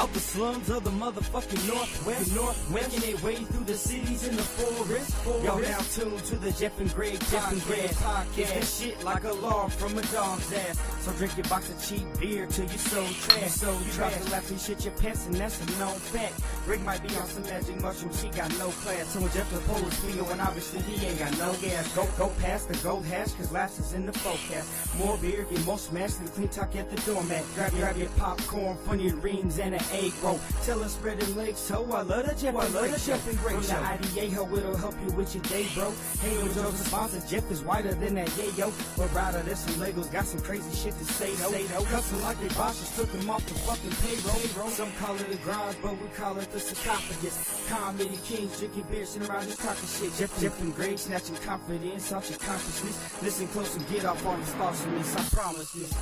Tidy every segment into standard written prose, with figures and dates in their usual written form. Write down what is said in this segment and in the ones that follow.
Out the slums of the motherfucking Northwest, making their way through the cities in the forest. Y'all now tuned to the Jeff and Greg podcast. This shit like a log from a dog's ass. So drink your box of cheap beer till you so trash. So you drop the laps and shit your pants, and that's a known fact. Greg might be on some magic mushrooms, he got no class. So when Jeff the pole is Leo, and obviously he ain't got no gas. Go past the gold hash, cause laughs is in the forecast. More beer, get more smashed than clean talk at the doormat. Grab your popcorn, funny rings, and an egg roll. Tell us spreading legs, so I love the Jeff and Greg show. From the IDA, ho, it'll help you with your day, bro. Hey, yo, Joe's a sponsor, Jeff is whiter than that, yeah, yo. But rather, there's some Legos, got some crazy shit to say, though. Custom like they bosses, took them off the fucking payroll. Some call it a garage, but we call it the sarcophagus. Comedy kings, drinking beer, sitting around just talking shit. Jeff and Greg, snatching confidence out your consciousness. Listen close and get off all these thoughts from this, I promise this.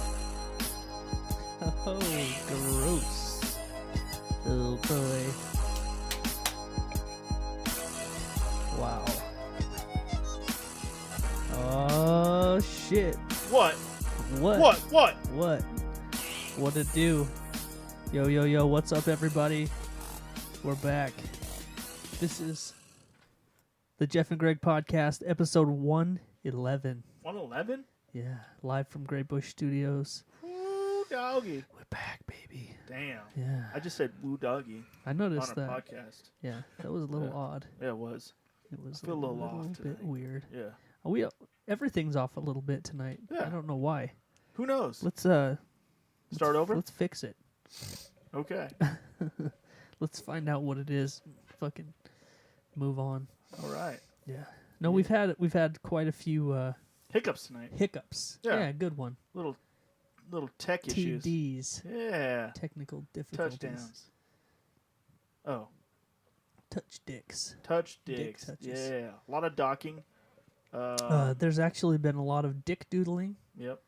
Oh, gross. Oh, boy. Wow. Oh, shit. What? What? What? What it do? Yo, what's up, everybody? We're back. This is the Jeff and Greg podcast, episode 111. 111? Yeah, live from Great Bush Studios. Woo, doggy. We're back, baby. Damn. Yeah. I just said woo, doggy I noticed on our that. podcast. Yeah, that was a little odd. Yeah, it was. It was I feel a little off bit today. weird. Yeah. Everything's off a little bit tonight. Yeah. I don't know why. Who knows? Let's Start over? Let's fix it. Okay. Let's find out what it is. Fucking move on. All right. Yeah. No, we've had quite a few Hiccups tonight. hiccups. Yeah. Good one. Little tech issues. TDs. Yeah. Technical difficulties. Touchdowns. Oh. Touch dicks. Touch Dick dicks. touches. Yeah. A lot of docking. There's actually been a lot of dick doodling. Yep. lot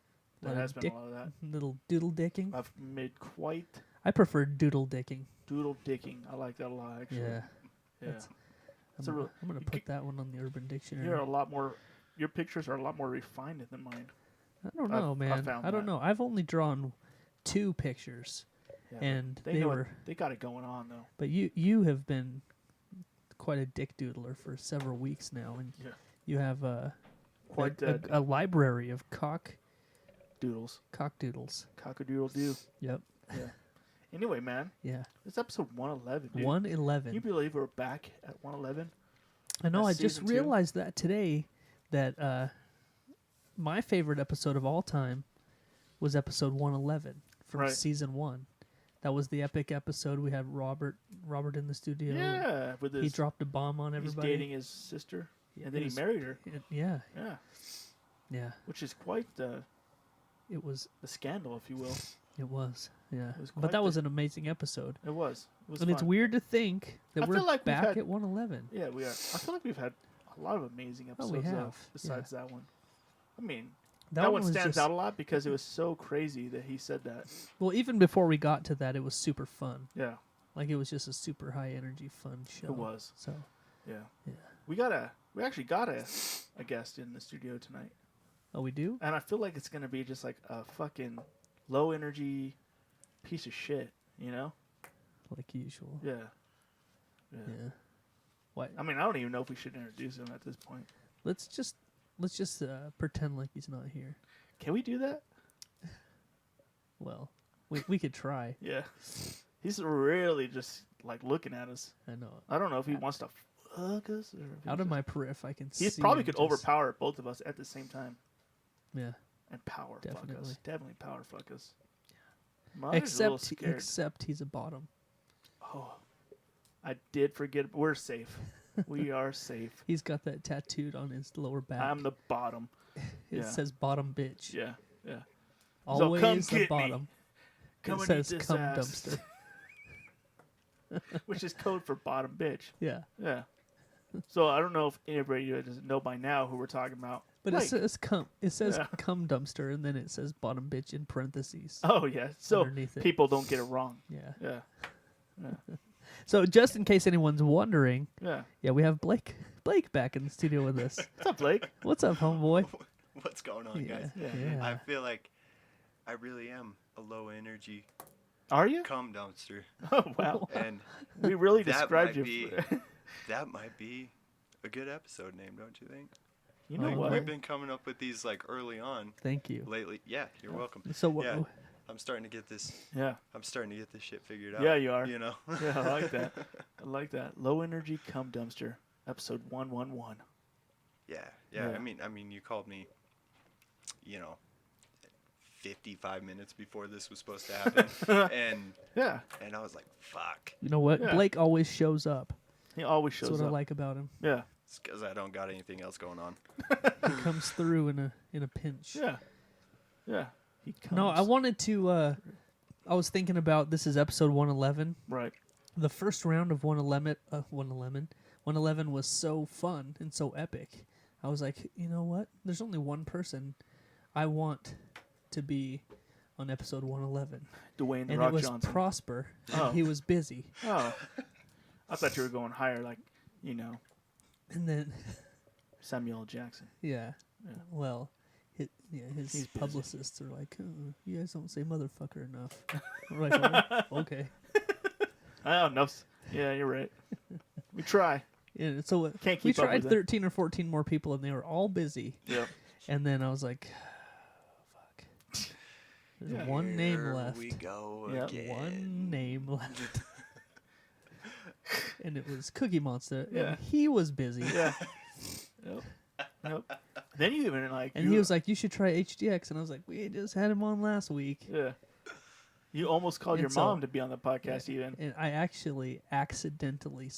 There of has been dick- a lot of that. Little doodle dicking. I've made quite I prefer doodle dicking. doodle dicking. I like that a lot, actually. Yeah. Yeah. That's- It's a real- I'm gonna you put c- that one on the Urban Dictionary. You're a lot more. Your pictures are a lot more refined than mine. I don't I've- know, I've man. found I don't that. know. I've only drawn 2 pictures, Yeah, and they they know were. they got it going on though. But you have been quite a dick doodler for several weeks now, and Yeah. you have Quite a library of Doodles. cock doodles. Cockadoodle doo. Yep. Yeah. Anyway, man, Yeah. it's episode 111, dude. 111. Can you believe we're back at 111? I know. I That's just season 2? realized that today that my favorite episode of all time was episode 111 from Right. season 1. That was the epic episode. We had Robert in the studio. Yeah, with He his dropped a bomb on he's everybody. dating his sister, Yeah, and then it he was- married her. Yeah. Yeah, which is quite It was. the scandal, if you will. It was. Yeah. It was But quite that the- was an amazing episode. It was. It was And it's fun. weird to think that I we're feel like we've back had- at 111. Yeah, we are. I feel like we've had a lot of amazing Oh, episodes we though, have, besides that one. I mean, That that one one was stands just- out a lot because it was so crazy that he said that. Well, even before we got to that, it was super fun. Yeah, Like it was just a super high energy, fun show. it was. So Yeah. Yeah. We actually got a guest in the studio tonight. oh, we do. And I feel like it's gonna be just like a fucking low energy piece of shit, you know? Like usual. Yeah. Yeah. What? I mean, I don't even know if we should introduce him at this point. Let's just pretend like he's not here. Can we do that? Well, we could try. Yeah. He's really just like looking at us. I know. I don't know if he wants to fuck us or if Out he's of my periph, I can see. He probably him could just- overpower both of us at the same time Yeah. and power fuck Definitely. us. Definitely power fuck us. Mine is a little scared. Except he's a bottom. Oh, I did forget. We're safe. We are safe. He's got that tattooed on his lower back. I'm the bottom. It yeah. says bottom bitch. Yeah, yeah. Always come the get me. bottom. Come It and eat says this cum ass. dumpster. Which is code for bottom bitch. Yeah. Yeah. So I don't know if anybody doesn't know by now who we're talking about. But Like- it says cum. It says Yeah. cum dumpster, and then it says bottom bitch in parentheses. Oh yeah. So Underneath it. people don't get it wrong. Yeah. Yeah. So just in case anyone's wondering, Yeah. yeah, we have Blake back in the studio with us. What's up, Blake? What's up, homeboy? What's going on, Yeah. guys? Yeah. Yeah. I feel like I really am a low energy Are you? cum dumpster. Oh wow. And We really that described might you. be that might be a good episode name, don't you think? You know Like, what? We've been coming up with these like early on Thank you. lately. Yeah, you're welcome. So what? Yeah, I'm starting to get this. Yeah. I'm starting to get this shit figured out. Yeah, you are. You know. Yeah, I like that. I like that. Low energy cum dumpster, episode 111. Yeah. Yeah. I mean, you called me. 55 minutes before this was supposed to happen, and Yeah. I was like, "Fuck." You know what? Yeah. Blake always shows up. He always shows That's what up. I like about him. Yeah. It's because I don't got anything else going on. He comes through in a pinch. Yeah. Yeah. He comes. No, I wanted to. I was thinking about this is episode 111. Right. The first round of 111 was so fun and so epic. I was like, you know what? There's only one person I want to be on episode 111, Dwayne the and Rock it was Johnson. Prosper. Oh. And he was busy, Oh. I thought you were going higher, like, and then Samuel L. Jackson. yeah, well, his He's busy. publicists are like, oh, you guys don't say motherfucker enough. I'm like, well, okay. Oh, no. Yeah, you're right. We try. Yeah, so Can't we keep up tried with it. 13 or 14 more people, and they were all busy. Yep. And then I was like, fuck. There's Yeah. one name Here left. we go Yep. again. One name left. And it was Cookie Monster. Yeah. And he was busy. Yeah. Yep. Yep. Then you even like. And he was like, you should try HDX. And I was like, we just had him on last week. Yeah. You almost called And your so- mom to be on the podcast, even. And I actually accidentally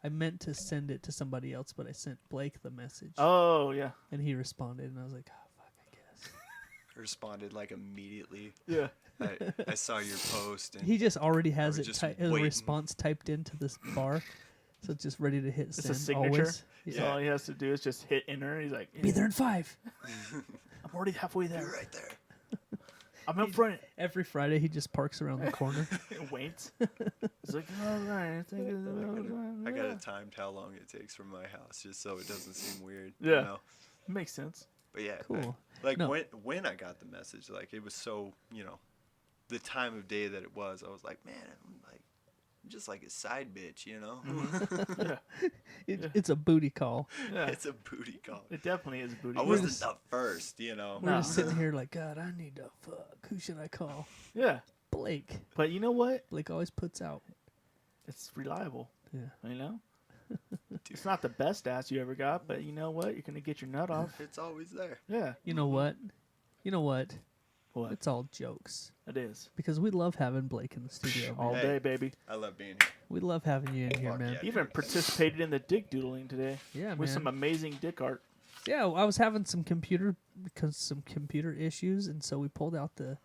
I meant to send it to somebody else, but I sent Blake the message. Oh yeah. And he responded. And I was like, oh, fuck, I guess. Responded like immediately. Yeah. I saw your post. And He just already has I was it just a waiting. response typed into this bar. So it's just ready to hit It's send a signature. always. So Yeah. all he has to do is just hit enter. He's like, Be there in 5. I'm already halfway there. You're right there. I'm in front. Every Friday he just parks around the corner. It waits. It's like, all right. I think it's about time. I got it timed how long it takes from my house, just so it doesn't seem weird. Yeah. You know? Makes sense. But yeah. Cool. Like No. when I got the message, like it was so, the time of day that it was, I was like, man, I'm just like a side bitch, Yeah. It's a booty call. Yeah. It's a booty call. It definitely is a booty. I call. wasn't the first, We're No. just sitting here like, God, I need to fuck. Who should I call? Yeah. Blake. But you know what? Blake always puts out. It's reliable. Yeah. You know? It's not the best ass you ever got, but you know what? You're going to get your nut off. It's always there. Yeah. You know what? What? It's all jokes. It is. Because we love having Blake in the studio. All Man. Hey. day, baby. I love being here. We love having you in here, Fuck man. yeah. He even participated in the dick doodling today Yeah, with man. some amazing dick art. Yeah, I was having some computer issues, and so we pulled out the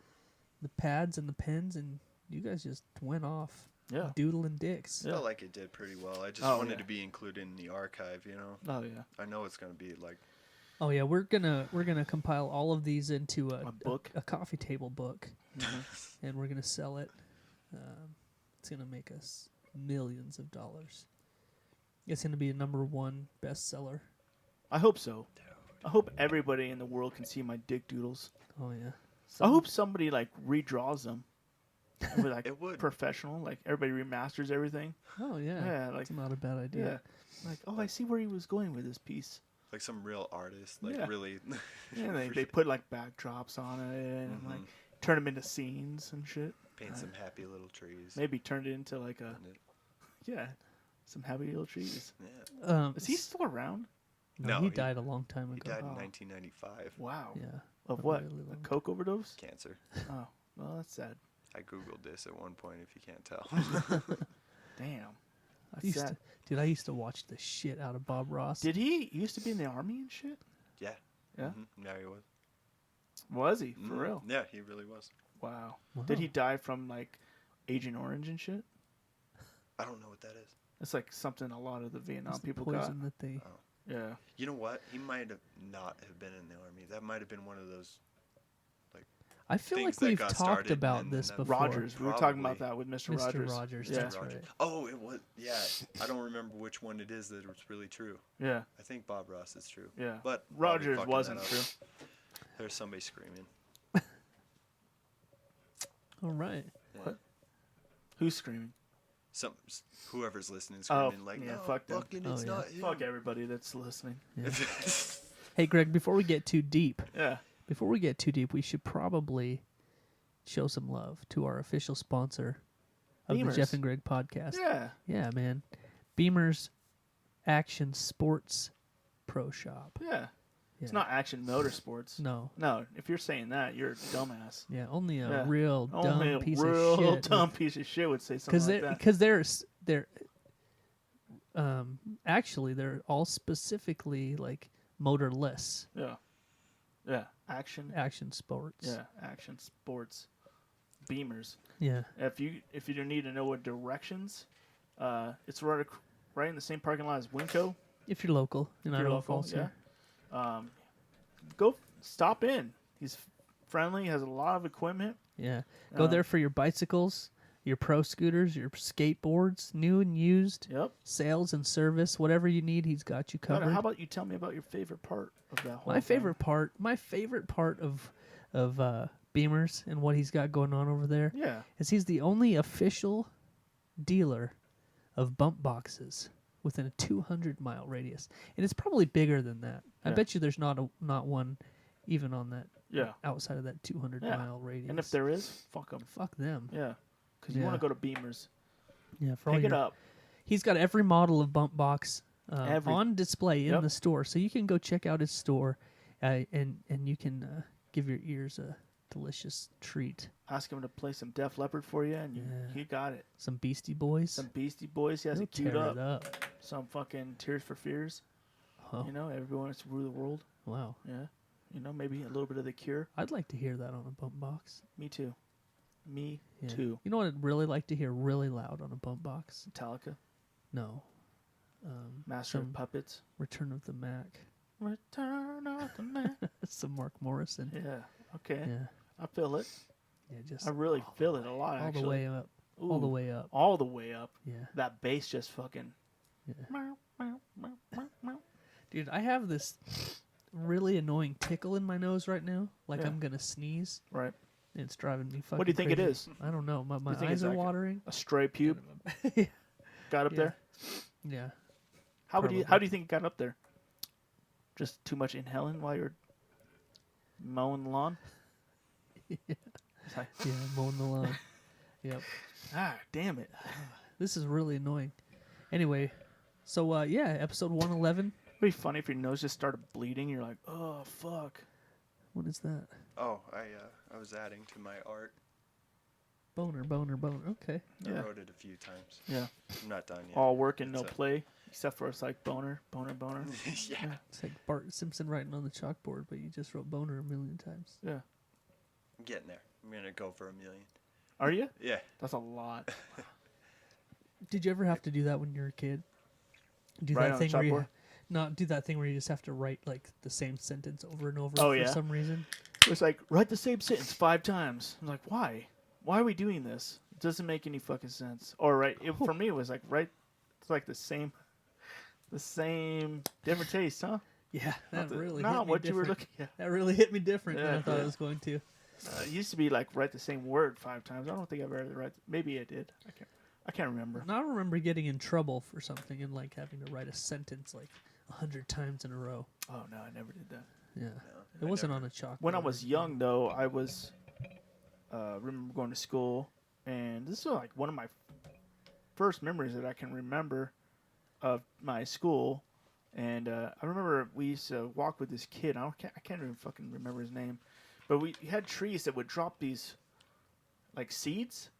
pads and the pens, and you guys just went off Yeah. doodling dicks. Yeah. Felt like it did pretty well. I just Oh, wanted yeah. to be included in the archive, Oh, yeah. I know it's gonna be like Oh yeah, we're gonna compile all of these into A book? a coffee table book, Mm-hmm. and we're gonna sell it. It's gonna make us millions of dollars. It's gonna be a #1 bestseller. I hope so. I hope everybody in the world can see my dick doodles. Oh yeah. I hope somebody like redraws them. And we're like It would. professional, like everybody remasters everything. Oh yeah. Yeah, like That's not a bad yeah, idea. like oh, I see where he was going with this piece. like some real artist, like Yeah. really. Yeah, they put like backdrops on it and like turn them into scenes and shit. paint some happy little trees. Maybe turn it into like a And it- yeah, some happy little trees. yeah. Is he still around? No, No, he he- died a long time He ago. died in Oh. 1995. Wow. Yeah. Of a what? really A long coke overdose? Cancer. Oh, well, that's sad. I googled this at one point. If you can't tell. Damn. I That's used sad. I used to watch the shit out of Bob Ross. Did he used to be in the army and shit? yeah. Yeah. No, he was. Was he for Mhm. real? Yeah, he really was. Wow. Wow. Did he die from like Agent Orange and shit? I don't know what that is. It's like something a lot of the Vietnam It's the people poison that they. Oh. got. Yeah. You know what? He might have not have been in the army. That might have been one of those. I feel things like that we've got talked started about and this then before. Rogers. We were talking about Probably. that with Mr. Mr. Rogers. Rogers, Yeah. that's right. Oh, it was. Yeah, I don't remember which one it is that was really true. Yeah. I think Bob Ross is true. Yeah. But Rogers probably fucking wasn't that true. up. There's somebody screaming. All right. Yeah. What? Who's screaming? Some whoever's listening Oh, screaming like, yeah, no, fuck them. fucking Oh, it's yeah. not him. Fuck everybody that's listening. Yeah. Hey, Greg, before we get too deep, Yeah. we should probably show some love to our official sponsor of Beamers. the Jeff and Greg podcast. Yeah. Yeah, man. Beamers Action Sports Pro Shop. Yeah. It's Yeah. not Action Motorsports. No. No, if you're saying that, you're a dumbass. Yeah, only a Yeah. real Only dumb a piece real of shit. dumb piece of shit would say something like that. Because they're actually they're all specifically like motorless Yeah. Yeah. Action. action sports. Yeah. Action Sports. Beamers. Yeah. If you need to know what directions, it's right in the same parking lot as Winco. If you're local in If you're Idaho local, Falls, yeah. Go stop in. He's friendly. Has a lot of equipment. Yeah. Go Uh, there for your bicycles, your pro scooters, your skateboards, new and used, Yep. sales and service, whatever you need, he's got you covered. How about you tell me about your favorite part of that whole my thing? favorite part of Beamers and what he's got going on over there Yeah. is he's the only official dealer of bump boxes within a 200-mile radius, and it's probably bigger than that. I Yeah. bet you there's not one even on that Yeah. outside of that 200-mile radius. And if there is, fuck them. fuck them. Yeah. Because you Yeah. want to go to Beamers. Yeah, for all Pick it your- up. He's got every model of bump box Every- on display in Yep. the store, so you can go check out his store, and you can give your ears a delicious treat. Ask him to play some Def Leppard for you, and Yeah. he got it. Some Beastie Boys. Some Beastie Boys. He has He'll it queued tear up. it up. Some fucking Tears for Fears. Oh, You know, everyone wants to rule the world. wow. Yeah. You know, maybe a little bit of The Cure. I'd like to hear that on a bump box. Me too. Me Yeah. too. You know what I'd really like to hear really loud on a bump box? Metallica. No. Master some of Puppets. Return of the Mac. Return of the Man. Some Mark Morrison. Yeah. Okay. Yeah. I feel it. Yeah, just I really feel it a lot, all actually. the way up. All the Ooh, way up. All the way up. Yeah. That bass just fucking... Yeah. Meow, meow, meow, meow, meow. Dude, I have this really annoying tickle in my nose right now. Like Yeah. I'm going to sneeze. Right. And it's driving me fucking What do you think it crazy. is? I don't know. My think eyes it's are like watering. A stray pube yeah. got up Yeah. there? Yeah. How Probably. do you think it got up there? Just too much inhaling while you're mowing the lawn? Yeah. It's like, Yeah, mowing the lawn. Yep. damn it. This is really annoying. Anyway, so yeah, episode 111. It'd be funny if your nose just started bleeding. You're like, oh, fuck. What is that? Oh, I was adding to my art. Boner. Okay. I Yeah. wrote it a few times. Yeah. I'm not done yet. All work and no That's it. play, except for it's like boner. Yeah. It's like Bart Simpson writing on the chalkboard, but you just wrote boner a million times. Yeah. I'm getting there. I'm gonna go for 1 million. Are you? Yeah. That's a lot. Did you ever have to do that when you were a kid? Do Write that on the thing where you chalkboard? not do that thing where you just have to write like the same sentence over and over Oh, for yeah? some reason? It's like, write the same sentence 5 times. I'm like, why? Why are we doing this? It doesn't make any fucking sense. Or for me, it was like, it's like the same, different taste, huh? Yeah, that really Not hit me what you were different. looking at. That really hit me different than Yeah, I thought yeah. it was going to. It used to be like, write the same word 5 times. I don't think I've ever write. Maybe I did. I can't remember. And I remember getting in trouble for something and like having to write a sentence like 100 times in a row. Oh, no, I never did that. Yeah, No, it I wasn't never- on a chalkboard. When I was young, though, I was remember going to school, and this is like one of my first memories that I can remember of my school. And I remember we used to walk with this kid. I can't even fucking remember his name, but we had trees that would drop these like seeds,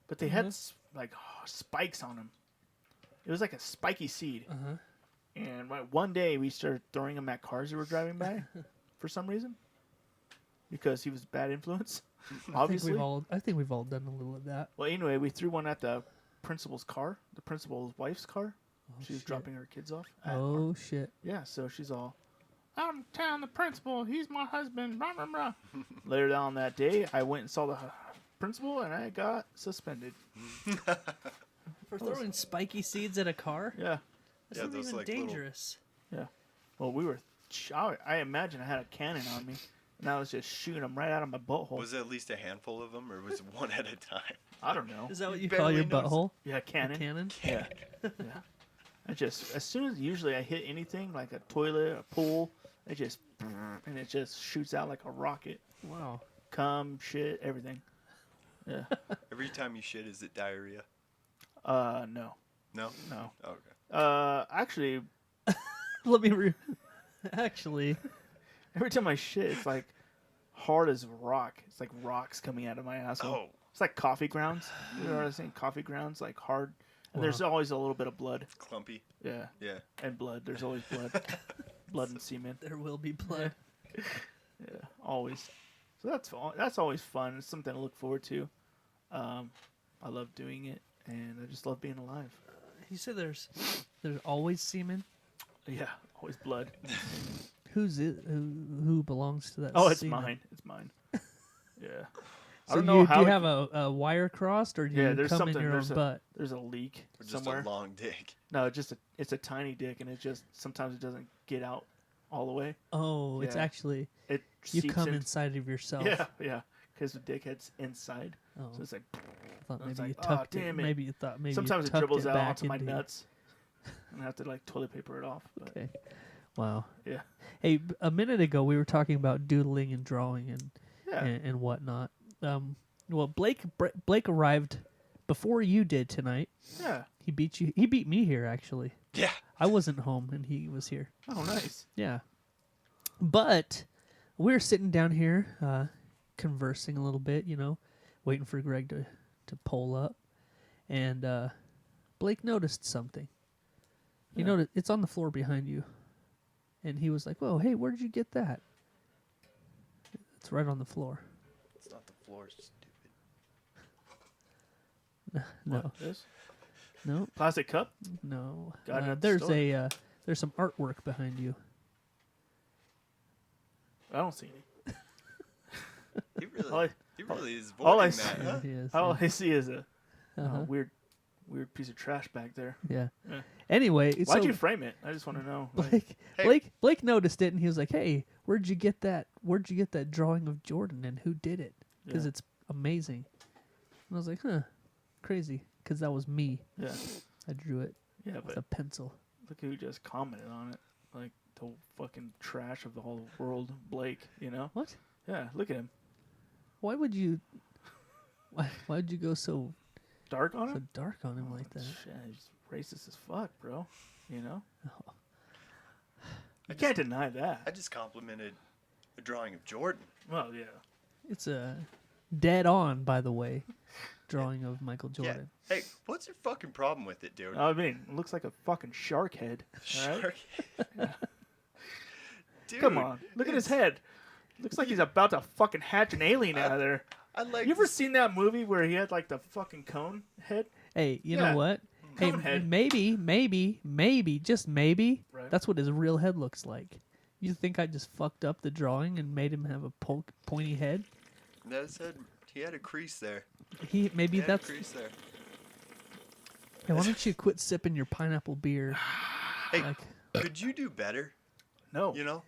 but they had like spikes on them. It was like a spiky seed. Uh-huh. And one day we started throwing them at cars that were driving by for some reason. Because he was a bad influence, obviously. I think we've all done a little of that. Well, anyway, we threw one at the principal's car, the principal's wife's car. She was shit. dropping her kids off. Oh shit! Yeah, so she's all, I'm telling the principal, he's my husband, blah, blah, blah. Later on that day, I went and saw the principal, and I got suspended. For throwing spiky seeds at a car? Yeah, That's Yeah, not those, even like, little- dangerous. yeah. Well, we were, I imagine I had a cannon on me. and I was just shooting them right out of my butthole. Was it at least a handful of them, or was it one at a time? I don't know. Is that what you barely call your noticed it. butthole? Yeah, A cannon. cannon? Yeah. Yeah. I just, as soon as usually I hit anything like a toilet, a pool, it just, and it just shoots out like a rocket. Wow. Cum, shit, everything. Yeah. Every time you shit, is it diarrhea? No. No. No. Okay. Actually, Let me actually. every time I shit, it's like hard as rock. It's like rocks coming out of my asshole. Oh, It's like coffee grounds. You know what I'm saying? Coffee grounds, like hard. And there's always a little bit of blood. clumpy. Yeah. Yeah. And blood. There's always blood. Blood and semen. There will be blood. Yeah, always. So that's always fun. It's something to look forward to. I love doing it, and I just love being alive. You said there's always semen. Yeah, always blood. Who's it? Who belongs to that? Oh, it's semen? mine. It's mine. Yeah. So I don't know do how. you it- have a wire crossed, or do Yeah, you there's come in something- your own there's a- butt? There's a leak Or just somewhere. a long dick. No, it's a tiny dick, and it just sometimes it doesn't get out all the way. Oh, it's Yeah. actually It you seeps come in. inside of yourself. Yeah, yeah, because the dickhead's inside, Oh, so it's like I thought I was maybe you like, "Aw, tucked it. damn it." Maybe you thought maybe sometimes you it tucked dribbles out back onto my into- nuts, and I have to like toilet paper it off. But Okay. Wow. yeah, Hey, a minute ago we were talking about doodling and drawing and yeah, and whatnot. Well, Blake arrived before you did tonight. yeah. He beat you. He beat me here actually. Yeah. I wasn't home and he was here. Oh, nice. Yeah. But we're sitting down here, conversing a little bit, waiting for Greg to pull up. And Blake noticed something. He Yeah. noticed it's on the floor behind you. And he was like, "Whoa, hey, where did you get that?" It's right on the floor. It's not the floor, it's stupid. No, What, this no, plastic cup? no. Got it at the There's store. there's some artwork behind you. I don't see any. He really, All I- he really is all I avoiding see- that, huh? He is, All yeah. I see is a Uh-huh. weird piece of trash back there. Yeah. Yeah. Anyway, Why'd so you frame it? I just want to know. Like, Blake, Hey. Blake noticed it and he was like, "Hey, where'd you get that? Where'd you get that drawing of Jordan and who did it? Because Yeah. it's amazing." And I was like, "Huh, crazy." Because that was me. yeah, I drew it yeah, with but a pencil. look who just commented on it. Like the fucking trash of the whole world, Blake. You know? What? Yeah, look at him. Why would you? Why would you go so Dark on him. dark on him like that? Shit, he's racist as fuck, bro. You know? Oh. You can't deny I that. just complimented a drawing of Jordan. Well, yeah. It's a dead on, by the way, drawing of Michael Jordan. Yeah. Hey, what's your fucking problem with it, dude? I mean, it looks like a fucking shark head. All right? Shark. Dude, Come on, look at his head. Looks like he's about to fucking hatch an alien out of there. I like. You ever seen that movie where he had like the fucking cone head? Hey, you Yeah. know what? Hey, Conehead. maybe, just maybe, Right. that's what his real head looks like. You think I just fucked up the drawing and made him have a pointy head? That said, he had a crease there. Maybe He had that's. a crease there. Hey, why don't you quit sipping your pineapple beer? Hey, Like, could you do better? No, You know,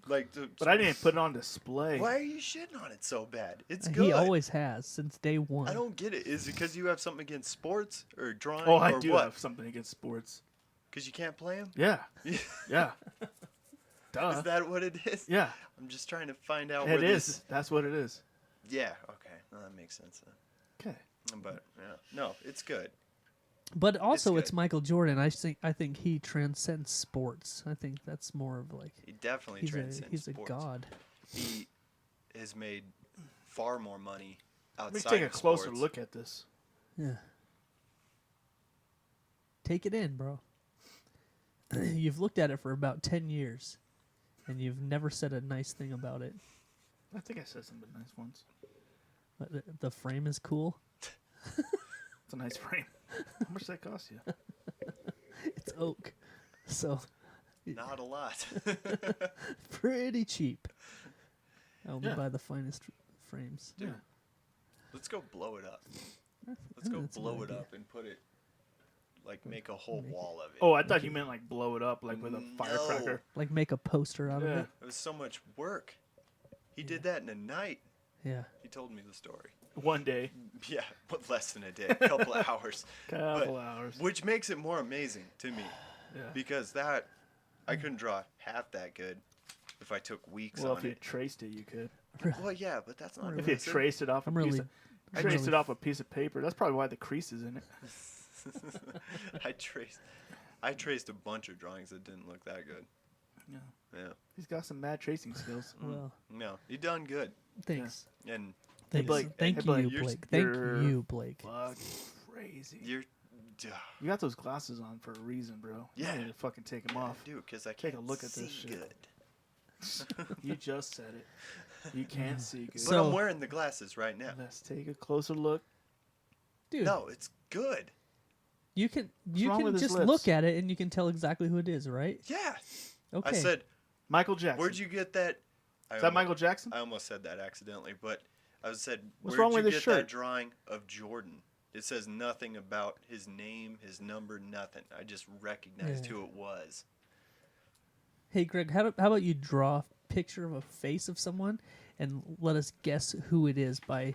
like. but I didn't put it on display. Why are you shitting on it so bad? It's good. he always has since day one. I don't get it. Is it because you have something against sports or drawing? Oh, I or do what? have something against sports. Because you can't play them? Yeah, Is yeah. Duh. that what it is? Yeah, I'm just trying to find out it where is. this. That's what it is. Yeah. Okay. Well, that makes sense then. Okay. But yeah, no, it's good. But also, it's good. Michael Jordan. I think he transcends sports. I think that's more of like He definitely he's transcends a sports. god. He has made far more money Let me outside take a of closer sports. look at this. Yeah. Take it in, bro. You've looked at it for about 10 years, and you've never said a nice thing about it. I think I said something nice once. But the frame is cool. It's a nice frame. How much did that cost you? It's oak. So, Not a lot. pretty cheap. I only Yeah. buy the finest frames. Dude, Yeah. let's go blow it up. I Let's think go that's a blow good it idea. up and put it, like, make a whole wall of it. Oh, I thought you meant like blow it up, like with a No. firecracker. Like make a poster out of Yeah. it. It was so much work. He did that in a night. Yeah. He told me the story. One day. Yeah, but less than a day, a couple of hours. Couple hours. Which makes it more amazing to me. Yeah. Because that, I couldn't draw half that good if I took weeks Well, on if you it. traced it, you could. Well, yeah, but that's not If you impressive. traced it off a piece of, I'm traced really- it off a piece of paper, that's probably why the crease is in it. I traced a bunch of drawings that didn't look that good. Yeah. Yeah. He's got some mad tracing skills. Well, No, you done good. thanks. And Thanks. Blake. Thank Hey, Blake, you, you're- Blake. Thank you're- you, Blake. Fuck, crazy. you're, You got those glasses on for a reason, bro. Yeah. You need to fucking take them off. dude, because I Take can't a look at see this shit. good. You just said it. You can't see good. But So- I'm wearing the glasses right now. Let's take a closer look. Dude, No, it's good. you can wrong with his just lips? look at it and you can tell exactly who it is, right? Yeah. Okay. I said, Michael Jackson. where'd you get that? Is that Michael Jackson? I almost said that accidentally, but I said, What's where'd wrong you with his get shirt? that drawing of Jordan? It says nothing about his name, his number, nothing. I just recognized Yeah. who it was. Hey, Greg, how about you draw a picture of a face of someone and let us guess who it is by...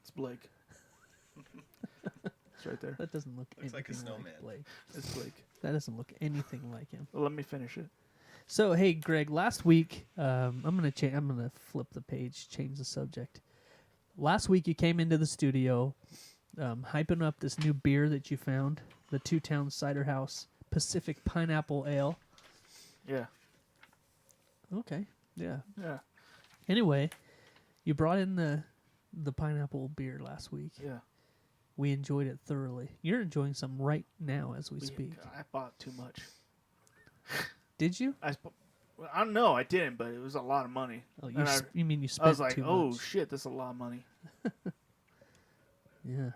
It's Blake. It's right there. That doesn't look Looks like a anything snowman. Blake. It's Blake. That doesn't look anything like him. Well, let me finish it. So, hey, Greg, last week, I'm gonna flip the page, change the subject. Last week, you came into the studio, hyping up this new beer that you found, the Two Towns Cider House Pacific Pineapple Ale. Yeah. Okay, yeah. Yeah. Anyway, you brought in the pineapple beer last week. Yeah. We enjoyed it thoroughly. You're enjoying some right now as we speak. I bought too much. Did you? Well, I don't know. I didn't, but it was a lot of money. Oh, And you mean you spent I was like, too oh much? shit, that's a lot of money. Yeah.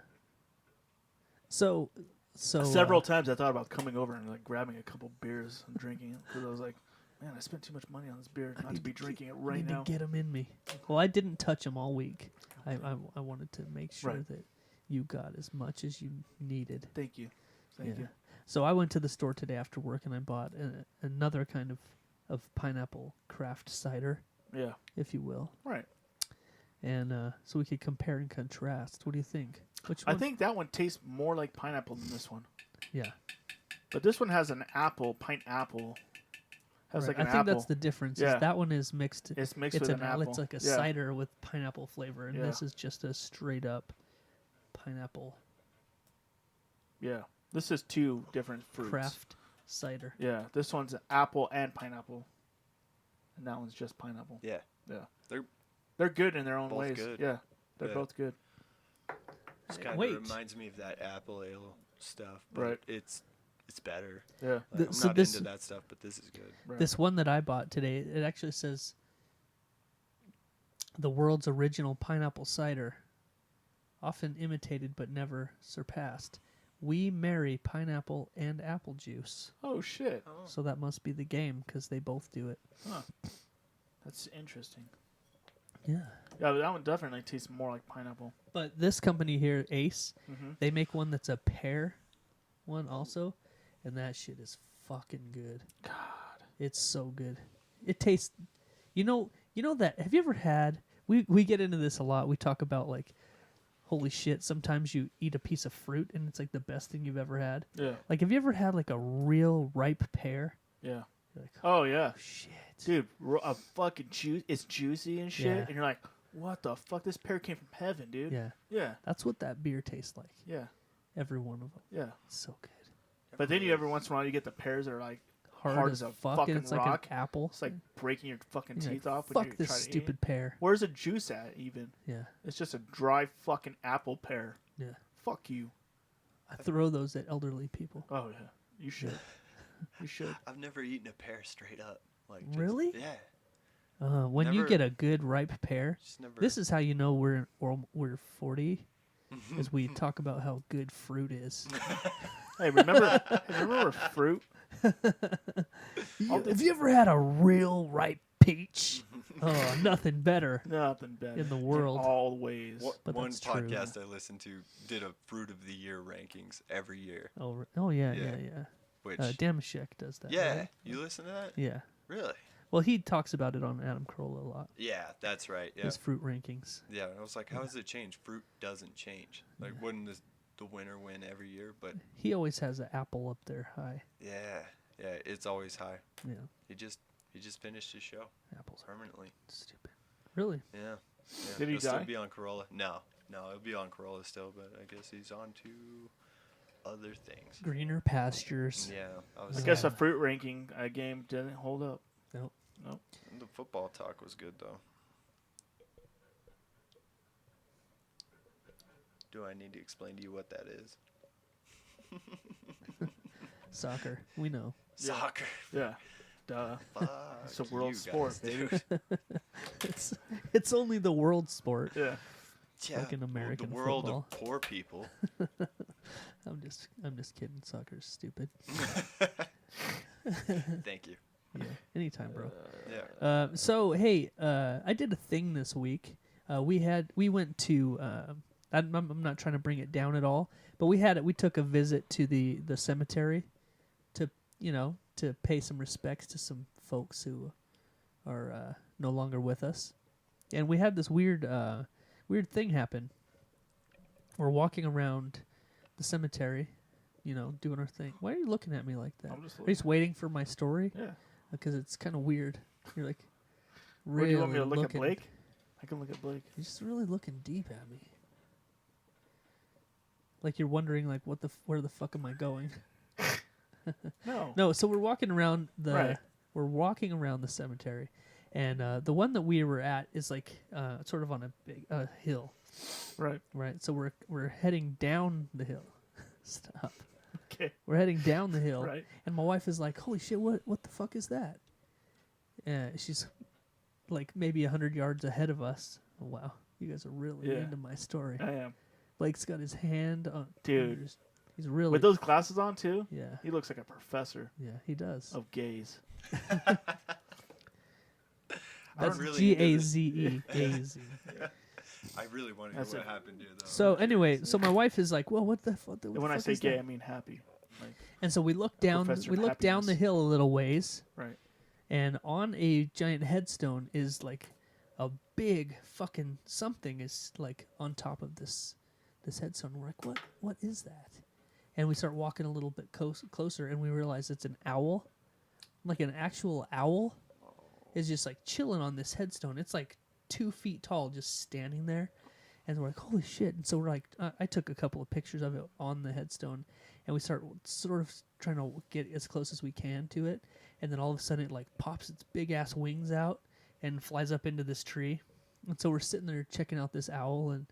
So Several times I thought about coming over and like grabbing a couple beers and drinking it because I was like, man, I spent too much money on this beer not to be drinking it I right need now. to get them in me. Well, I didn't touch them all week. I wanted to make sure Right. that you got as much as you needed. Thank you. Thank you. So I went to the store today after work and I bought another kind of pineapple craft cider, Yeah. if you will. Right. And so we could compare and contrast. What do you think? Which I one? think that one tastes more like pineapple than this one. Yeah. But this one has an apple, pineapple. Has Right. like I an think apple. that's the difference. Yeah. Is that one is mixed. It's mixed with an apple. It's like a Yeah. cider with pineapple flavor, and Yeah. this is just a straight up pineapple Yeah. This is two different fruits. craft cider. Yeah. This one's apple and pineapple. And that one's just pineapple. Yeah. Yeah. They're good in their own both ways. good. Yeah. They're Yeah. both good. Just kind Wait. of reminds me of that apple ale stuff, but Right. it's better. Yeah. The- Like, I'm so not this- into that stuff, but this is good. Right. This one that I bought today, it actually says the world's original pineapple cider, often imitated but never surpassed. We marry pineapple and apple juice. Oh shit. So that must be the game because they both do it. Huh. That's interesting. Yeah. Yeah, but that one definitely tastes more like pineapple. But this company here, Ace, Mhm. they make one that's a pear one also, and that shit is fucking good. God. It's so good. It tastes, you know that. Have you ever had? We get into this a lot. We talk about like, holy shit. Sometimes you eat a piece of fruit and it's like the best thing you've ever had. Yeah. Like, have you ever had like a real ripe pear? Yeah. You're like, Oh yeah. shit. Dude, a fucking juice. It's juicy and shit, Yeah. and you're like, what the fuck? This pear came from heaven, dude. Yeah, Yeah. that's what that beer tastes like. Yeah. Every one of them. Yeah. It's so good. But then you every once in a while you get the pears that are like hard as a fuck, fucking and it's like rock. an apple. It's like breaking your fucking You're teeth like, off when fuck you this try to eat stupid it. pear. Where's the juice at? Even Yeah, it's just a dry fucking apple pear. yeah. Fuck you. I throw those at elderly people. Oh yeah. You should. You should. I've never eaten a pear straight up. Like just- Really? Yeah. When you Never- get a good ripe pear, Just never. this is how you know we're 40, as we talk about how good fruit is. Hey, remember fruit? Have you ever had a real ripe peach? Oh, nothing better Nothing better in the world. Always. But One that's true. podcast I listened to did a fruit of the year rankings every year. Oh yeah. Yeah. Which Damashek does that. yeah, right? you listen to that? Yeah. Really? Well, he talks about it on Adam Carolla a lot. Yeah, that's right. Yeah. His fruit rankings. Yeah, I was like, how does it change? Fruit doesn't change. Like, wouldn't the winner win every year? But He always has an apple up there high. yeah, it's always high. Yeah, He just finished his show apples are permanently. stupid. Really? Yeah. Did he He'll still die? be on Corolla. No, it'll be on Corolla still, but I guess he's on to other things. Greener pastures. Yeah, I guess a fruit ranking game didn't hold up. Nope. Nope. The football talk was good though. Do I need to explain to you what that is? Soccer. We know. Yeah. Soccer. Yeah. Duh. Fuck It's a world you sport, guys, baby. dude. It's only the world sport. Yeah. Yeah, Fucking American the world football. of poor people. I'm just kidding. Soccer's stupid. Thank you. Yeah. Anytime, bro. Yeah. So hey, I did a thing this week. We went to. I'm not trying to bring it down at all, but we took a visit to the cemetery, to pay some respects to some folks who are no longer with us, and we had this weird thing happen. We're walking around the cemetery, doing our thing. Why are you looking at me like that? I'm just Are you just waiting for my story? Yeah. Because it's kind of weird. You're like, Or really do you want me to look at looking. Blake? I can look at Blake. You're just really looking deep at me. Like you're wondering, like, where the fuck am I going? No. No, so we're walking around Right. the cemetery, and the one that we were at is like sort of on a big hill, Right. right? So we're heading down the hill. Stop. Okay. We're heading down the hill, Right. and my wife is like, "Holy shit! What the fuck is that?" She's like maybe 100 yards ahead of us. Oh, wow, you guys are really Yeah. into my story. I am. Blake's got his hand on. Dude. He's really. With those glasses on too, Yeah. he looks like a professor Yeah, he does. of gaze. That's really into this. Gaze. Gaze. I really want to That's hear what it. happened here, though. So anyway, so my wife is like, "Well, what the fuck?" And when I say gay, I mean happy. Like, And so we look down. Professor We look down the Happiness. hill a little ways, right. and on a giant headstone is like a big fucking something is like on top of this headstone. We're like, what is that? And we start walking a little bit closer, and we realize it's an owl, like an actual owl, is just like chilling on this headstone. It's like 2 feet tall, just standing there, and we're like, holy shit! And so we're like, I took a couple of pictures of it on the headstone, and we start sort of trying to get as close as we can to it, and then all of a sudden it like pops its big ass wings out and flies up into this tree, and so we're sitting there checking out this owl, and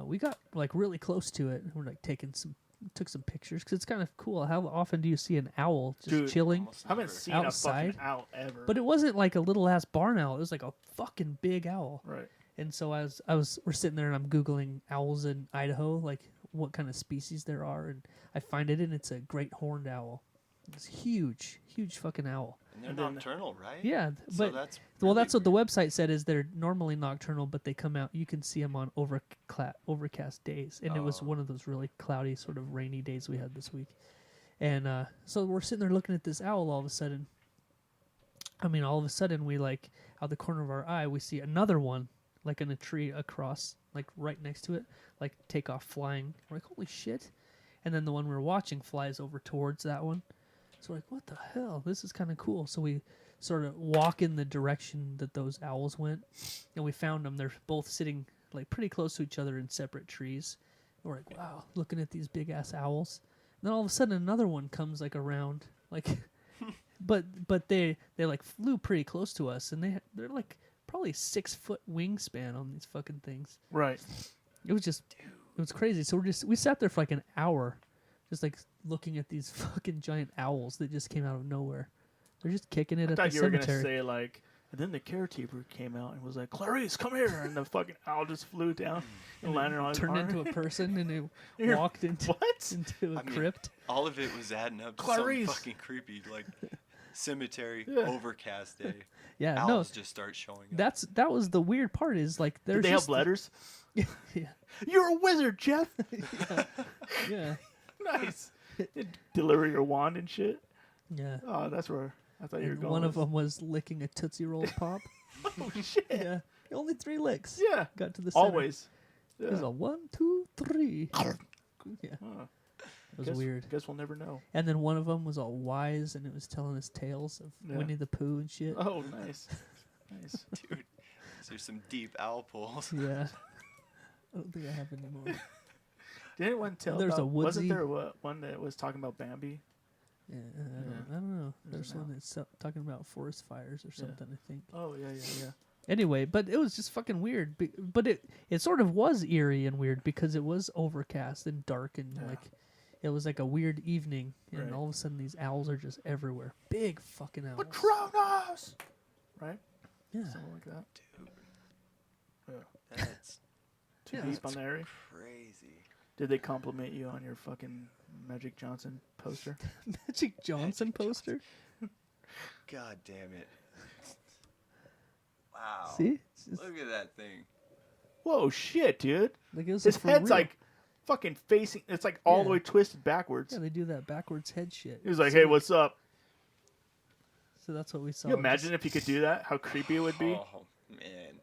we got like really close to it, and we're like took some pictures because it's kind of cool. How often do you see an owl just Dude, chilling? Almost I haven't never. seen Outside? a fucking owl ever. But it wasn't like a little ass barn owl. It was like a fucking big owl. right. And so we're sitting there and I'm Googling owls in Idaho, like what kind of species there are. And I find it, and it's a great horned owl. It's huge fucking owl. And they're And then- nocturnal, right? Yeah. So But, that's well, really that's what the weird. website said is they're normally nocturnal, but they come out, you can see them on overcast days. And it was Oh. one of those really cloudy, sort of rainy days we had this week. And so we're sitting there looking at this owl all of a sudden. All of a sudden we like, out the corner of our eye, we see another one, like in a tree across, like right next to it, like take off flying. We're like, holy shit. And then the one we were watching flies over towards that one. So we're like, what the hell? This is kind of cool. So we sort of walk in the direction that those owls went, and we found them. They're both sitting like pretty close to each other in separate trees. And we're like, wow, looking at these big ass owls. And then all of a sudden another one comes like around, like, but they like flew pretty close to us, and they're like probably 6 foot wingspan on these fucking things. Right. It was crazy. So we sat there for like an hour, just like looking at these fucking giant owls that just came out of nowhere. They're just kicking it I at the thought you were cemetery. gonna say like, and then the caretaker came out and was like, "Clarice, come here!" And the fucking owl just flew down and landed on his Turned arm. into a person and it Here. walked into What? into a I mean, crypt. All of it was adding up to Clarice. something fucking creepy, like cemetery, Yeah. overcast day. Yeah, Owls just start showing up. that was the weird part. Is like there's Did they have just letters? yeah, You're a wizard, Jeff. yeah, Nice. Deliver your wand and shit. yeah. Oh, that's where I thought you were And going. one of them was licking a Tootsie Roll pop. Oh shit! Yeah, only 3 licks. Yeah, Got to the center. always. It was Yeah. a 1, 2, 3. Yeah, Huh. it was weird. Guess we'll never know. And then one of them was all wise, and it was telling us tales of Yeah. Winnie the Pooh and shit. Oh, nice, nice. Dude, there's some deep owl pulls. Yeah. I don't think I have any more. Did anyone tell? There's a about, wasn't woodsy- there one that was talking about Bambi? Yeah, I don't know. There's Doesn't one that's talking about forest fires or something, I think. Oh yeah, yeah, yeah. Anyway, but it was just fucking weird. But it sort of was eerie and weird because it was overcast and dark and Yeah. like it was like a weird evening, and Right. all of a sudden these owls are just everywhere. Big fucking owls. Patronus, right? Yeah. Something like that. Dude, Yeah. that's Too Yeah. deep on the area. crazy. Did they compliment you on your fucking Magic Johnson poster? Magic Johnson poster. God damn it. Wow. See? It's just, Look at that thing. Whoa, shit, dude! like it was His for head's real. like fucking facing. It's like all the Yeah. way twisted backwards. Yeah, they do that backwards head shit. He was like, So "Hey, we- what's up?" So that's what we saw. Can you imagine if you could do that? How creepy it would be. Oh, man.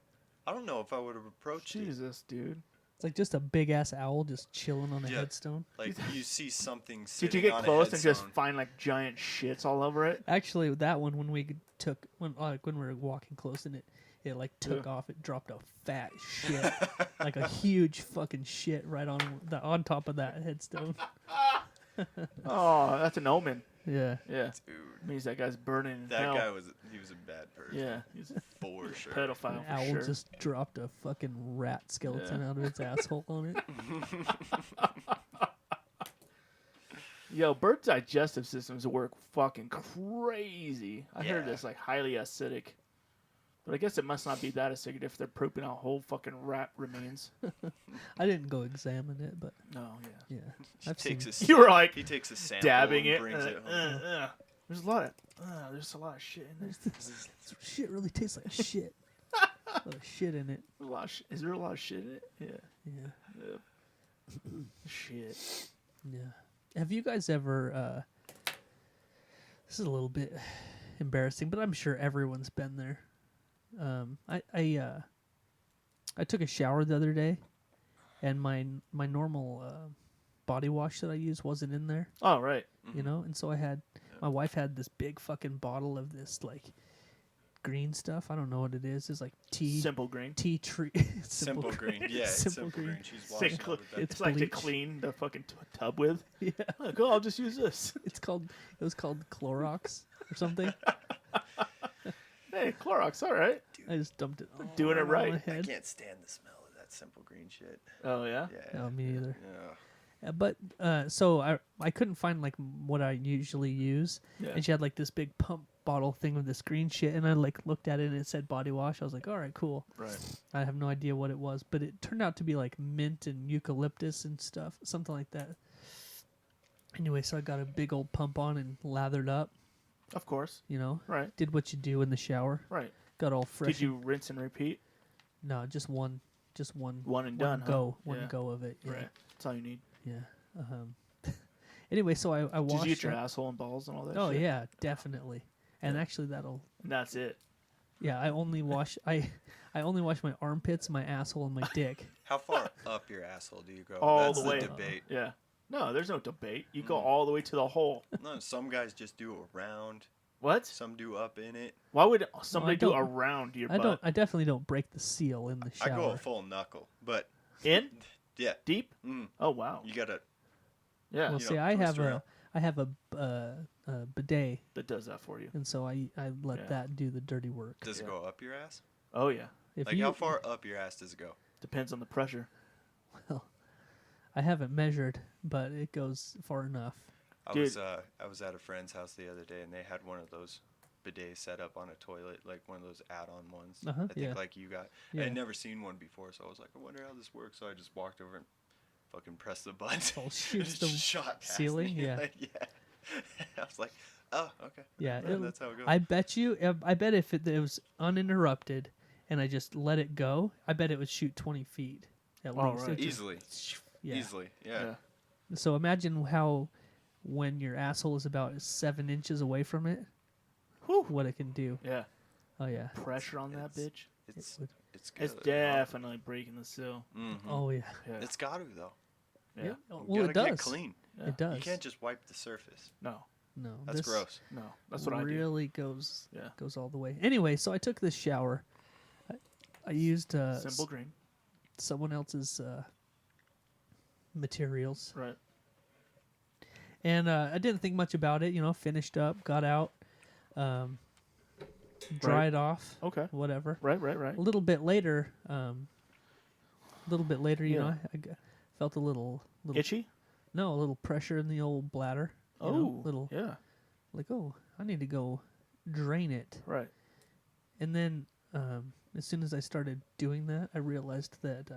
I don't know if I would have approached it. Jesus, dude. It's like just a big ass owl just chilling on a Yeah. headstone. Like, you see something Did sitting you get on close a and just headstone. find like giant shits all over it? Actually, that one when we took when we were walking close and it like took Yeah. off. It dropped a fat shit, like a huge fucking shit right on top of that headstone. Oh, that's an omen. Yeah, Yeah, Dude, means that guy's burning in that hell. guy was a bad person. Yeah, he's a For sure. pedophile an for owl sure. just dropped a fucking rat skeleton Yeah. out of its asshole on it. Yo, birds' digestive systems work fucking crazy. I heard Yeah. it's like highly acidic. But I guess it must not be that acidic if they're pooping out whole fucking rat remains. I didn't go examine it, but No, yeah. yeah, He I've takes seen. a You were like he takes a sample dabbing and it. brings it home. There's a lot of there's a lot of shit in there. This shit really tastes like shit. A lot of shit in it. There's a lot of is there a lot of shit in it? Yeah. Yeah, Shit. yeah. Have you guys ever? This is a little bit embarrassing, but I'm sure everyone's been there. I took a shower the other day, and my normal body wash that I use wasn't in there, Oh, right. you know, and so my wife had this big fucking bottle of this like green stuff. I don't know what it is. It's like tea Simple green. tree. Simple green. Yeah, it's Simple simple green. green. She's washing Simple- up with that. It's It's like bleach. to clean the fucking tub with. Yeah, Like, oh, I'll just use this. it was called Clorox or something. Hey, Clorox, all right. I just dumped it. All Doing it on right. my I head. can't stand the smell of that simple green shit. Oh, yeah? Yeah. No, me either. Yeah. But so I couldn't find like what I usually use, Yeah. and she had like this big pump bottle thing with this green shit, and I like looked at it and it said body wash. I was like, all right, cool. Right. I have no idea what it was, but it turned out to be like mint and eucalyptus and stuff, something like that. Anyway, so I got a big old pump on and lathered up, Of course. you know, Right. did what you do in the shower, Right. got all fresh. Did you rinse and repeat? No, just one One and done, huh? go, one Yeah. go of it. Yeah. Right. That's all you need. Yeah. Anyway, so I Did washed. you get your up- asshole and balls and all that Oh shit? yeah, definitely. And Yeah. actually, that'll. And that's it. Yeah, I only wash. I only wash my armpits, my asshole, and my dick. How far up your asshole do you go? All That's the way. debate. Yeah. No, there's no debate. You go Mm. all the way to the hole. No, some guys just do around. What? Some do up in it. Why would somebody do don't- around your I butt? don't. I definitely don't break the seal in the I shower. go a full knuckle, but In? yeah. Deep? Mm, Oh, wow. you gotta. Yeah. Well, you see, know, I twist have around. a bidet, That does that for you. and so I let Yeah. that do the dirty work. Does it Yeah. go up your ass? Oh, yeah. If Like you, how far up your ass does it go? Depends on the pressure. Well, I haven't measured, but it goes far enough. I Dude. was at a friend's house the other day and they had one of those bidets set up on a toilet, like one of those add-on ones. Uh-huh, I think yeah. like you got. I Yeah. had never seen one before, so I was like, I wonder how this works. So I just walked over and fucking pressed the button. Oh, and shoots it the shot past ceiling? me. Yeah. Like, yeah. I was like, oh, okay. Yeah, Well, that's how it goes. I bet you. I bet if it was uninterrupted and I just let it go, I bet it would shoot 20 feet at Oh, least. right. It would just- Easily. Yeah. Easily. Yeah. So imagine how when your asshole is about 7 inches away from it, Whew. what it can do. Yeah. Oh yeah. Pressure on that bitch. It's would- it's good. It's definitely breaking the seal. Oh yeah. Yeah. It's got to though. Yeah. Yeah. You Well, gotta it does. get clean. Yeah. It does. You can't just wipe the surface. No. No, That's this gross. No. That's what I do. really goes Yeah. goes all the way. Anyway, so I took this shower. I used Simple green. someone else's materials, Right. and I didn't think much about it. You know, finished up, got out, dried off, Okay. whatever. Right. Right. A little bit later, you Yeah. know, felt a little Itchy. no, a little pressure in the old bladder. You Oh. know, little Yeah. like, oh, I need to go drain it. Right. And then as soon as I started doing that, I realized that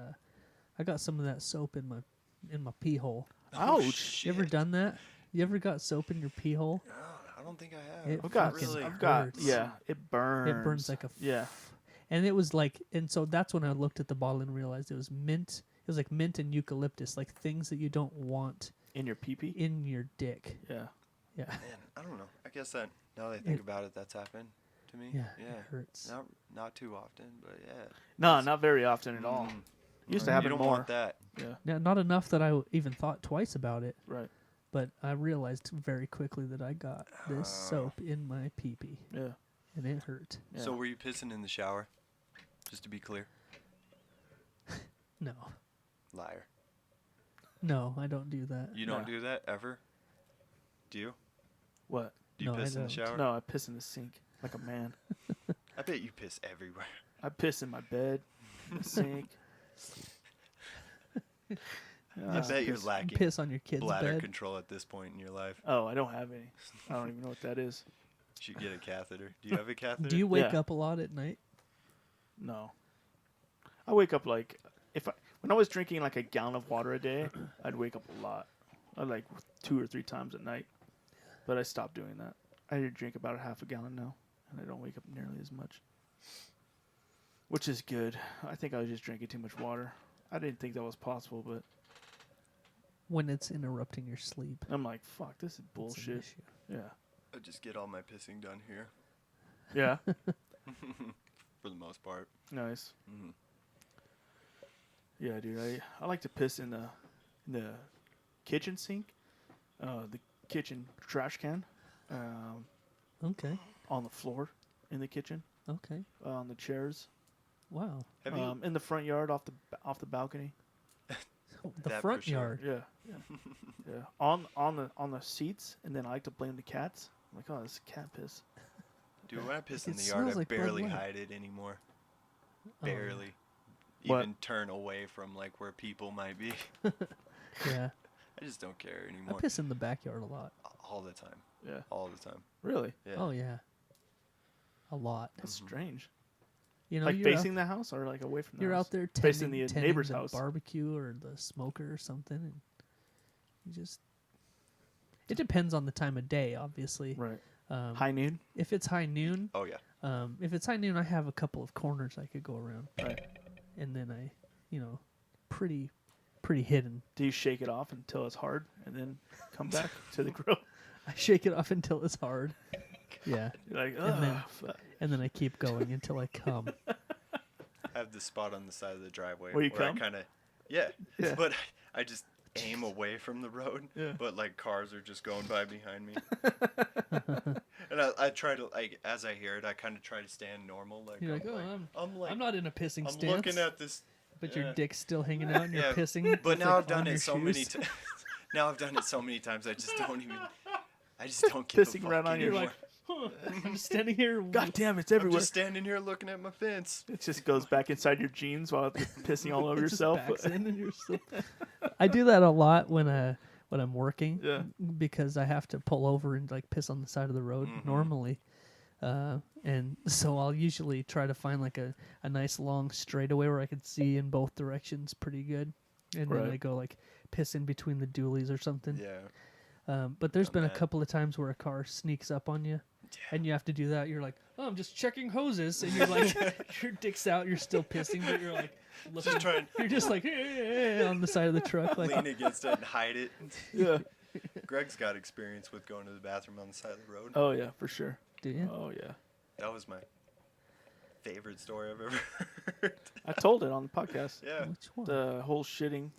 I got some of that soap in my pee hole. Oh, Ouch. shit. You ever done that? You ever got soap in your pee hole? No, I don't think I have. It I've got. fucking really I've got. hurts. Yeah. It burns. It burns like a Yeah. and it was like, and so that's when I looked at the bottle and realized it was mint. It was like mint and eucalyptus, like things that you don't want In your pee pee. in your dick. Yeah. Yeah, Man, I don't know. I guess that now that I think It- about it, that's happened to me. yeah, Yeah. it hurts. Not too often, but yeah. No, not very often at all. Used to You happen don't more. want that. Yeah. Now, not enough that I even thought twice about it, Right. but I realized very quickly that I got this soap in my pee pee, Yeah. and it hurt. Yeah. So were you pissing in the shower? Just to be clear. No, Liar. no, I don't do that. You don't Yeah. do that ever? Do you? What? Do you No, I piss in the don't. shower? No, I piss in the sink like a man. I bet you piss everywhere. I piss in my bed, in the sink. I bet you're You lacking piss on your kid's bladder bed. control at this point in your life. Oh, I don't have any. I don't even know what that is. You should get a catheter. Do you have a catheter? Do you wake Yeah. up a lot at night? No. I wake up like when I was drinking like a gallon of water a day, I'd wake up a lot. I like 2 or 3 times at night. But I stopped doing that. I drink about a half a gallon now, and I don't wake up nearly as much. Which is good. I think I was just drinking too much water. I didn't think that was possible, but When it's interrupting your sleep. I'm like, fuck, this is It's an bullshit. issue. Yeah. I just get all my pissing done here Yeah. for the most part. Nice. hmm Yeah, dude. I like to piss in the kitchen sink, the kitchen trash can, Okay. on the floor in the kitchen, Okay. on the chairs, Wow. Have you? in the front yard off the balcony. The That for front sure. yard. Yeah, yeah, yeah. On the seats, and then I like to blame the cats. I'm like, oh, this is cat piss. Dude, when I piss It in the yard, smells I like Bud barely Light. hide it anymore. Oh, Barely. What? Even turn away from like where people might be. Yeah. I just don't care I anymore. piss in the backyard a lot. All the time. Yeah, All the time. really? Yeah. Oh yeah. A lot. That's strange. You know, Like you're facing the house or like away from the you're house? out there Facing tending, the tending neighbor's the house. barbecue or the smoker or something, and you just. It depends on the time of day, obviously. Right. High noon. If it's high noon, Oh yeah. if it's high noon, I have a couple of corners I could go around, Right. and then I, pretty hidden. Do you shake it off until it's hard, and then come back to the grill? I shake it off until it's hard. Yeah, You're like, And then- ugh. fuck." and then I keep going until I come. I have this spot on the side of the driveway Where you I come? kind of, yeah, Yeah. but I just aim away from the road. Yeah. But like cars are just going by behind me. And I try to like as I hear it, I kind of try to stand normal. Like You're like, oh, I'm like I'm not in a pissing I'm stance. looking at this. but yeah. your dick's still hanging out and you're Yeah, pissing. But It's now like I've done on your it so many shoes. times. Now I've done it so many times. I just don't even. I just don't give Pissing a fuck right on your- anymore. You're like, I'm just standing here. God damn, it's I'm everywhere. just standing here looking at my fence. It just goes back inside your jeans while you're pissing all over It just yourself. backs in and you're still... I do that a lot when I'm working. Yeah. Because I have to pull over and like piss on the side of the road normally. And so I'll usually try to find like a nice long straightaway where I can see in both directions pretty good. And then Right. I go like piss in between the dualies or something. Yeah. But there's Done been a that. couple of times where a car sneaks up on you, and you have to do that. You're like, oh, I'm just checking hoses, and you're like, your dick's out, you're still pissing, but you're like, looking, Just trying you're just like on the side of the truck, to like, lean against it and hide it. Yeah. Greg's got experience with going to the bathroom on the side of the road. Oh yeah, for sure. Do you? Oh yeah. That was my favorite story I've ever heard. I told it on the podcast. Yeah. Which one? The whole shitting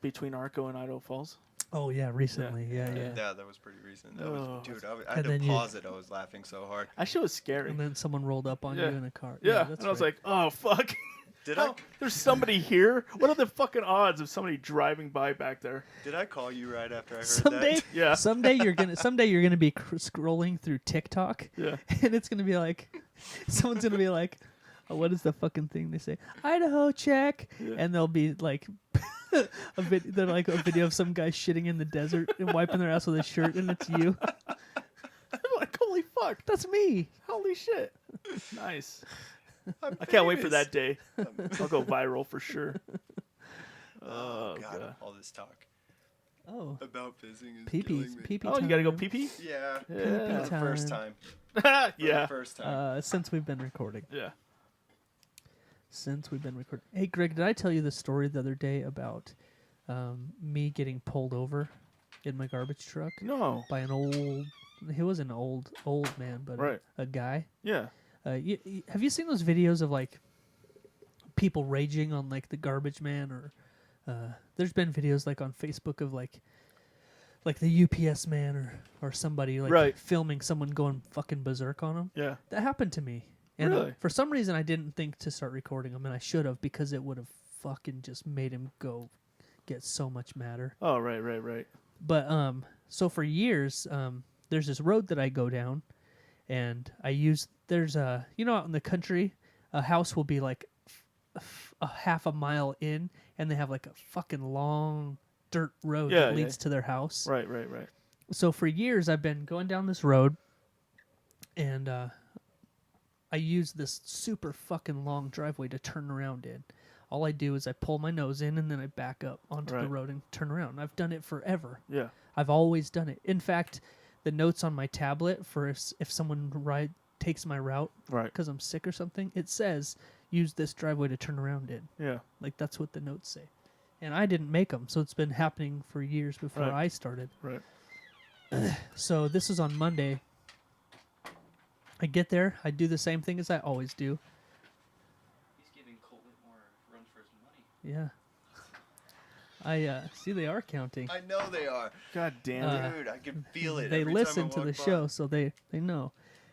between Arco and Idaho Falls. Oh yeah, recently. Yeah. Yeah, that was pretty recent. That Oh. was, dude, I And had to then you- pause it. I was laughing so hard. That shit was scary. And then someone rolled up on Yeah. you in a car. Yeah, that's and I was right. like, oh fuck. Did Oh, there's somebody here. What are the fucking odds of somebody driving by back there? Did I call you right after I heard someday, that? Yeah. someday you're gonna be scrolling through TikTok, Yeah. and it's gonna be like, someone's gonna be like, oh, what is the fucking thing they say? Idaho check, Yeah. and they'll be like, a video of some guy shitting in the desert and wiping their ass with a shirt, and it's you. I'm like, holy fuck. That's me. Holy shit. Nice. I can't wait for that day. I'll go viral for sure. Oh, Oh, God. God. All this talk Oh, about fizzing is pee-pee, killing me. pee-pee Oh, time. you gotta go pee pee? Yeah. Yeah. For the first time. time. For Yeah. the first time. Since we've been recording. Yeah. Hey, Greg, did I tell you the story the other day about me getting pulled over in my garbage truck No. by an old? He was an old man, but Right. a guy. Yeah. Have you seen those videos of like people raging on like the garbage man, or there's been videos like on Facebook of like the UPS man or somebody like Right. filming someone going fucking berserk on them. Yeah. That happened to me. And Really? for some reason I didn't think to start recording him, and I should have, because it would have fucking just made him go get so much madder. Oh, right. But so for years, there's this road that I go down, and there's a, out in the country, a house will be like a half a mile in, and they have like a fucking long dirt road Yeah, that leads to their house. Right. So for years I've been going down this road, and I use this super fucking long driveway to turn around in. All I do is I pull my nose in, and then I back up onto the Right. road and turn around. I've done it forever. Yeah. I've always done it. In fact, the notes on my tablet for if someone takes my route Right. because I'm sick or something, it says use this driveway to turn around in. Yeah. Like that's what the notes say. And I didn't make them, so it's been happening for years before Right. I started. Right. So this is on Monday. I get there, I do the same thing as I always do. He's giving Colt Whitmore runs for his money. Yeah. I see they are counting. I know they are. God damn it. Dude, I can feel it. They every listen time I to the walk show, by. so they know.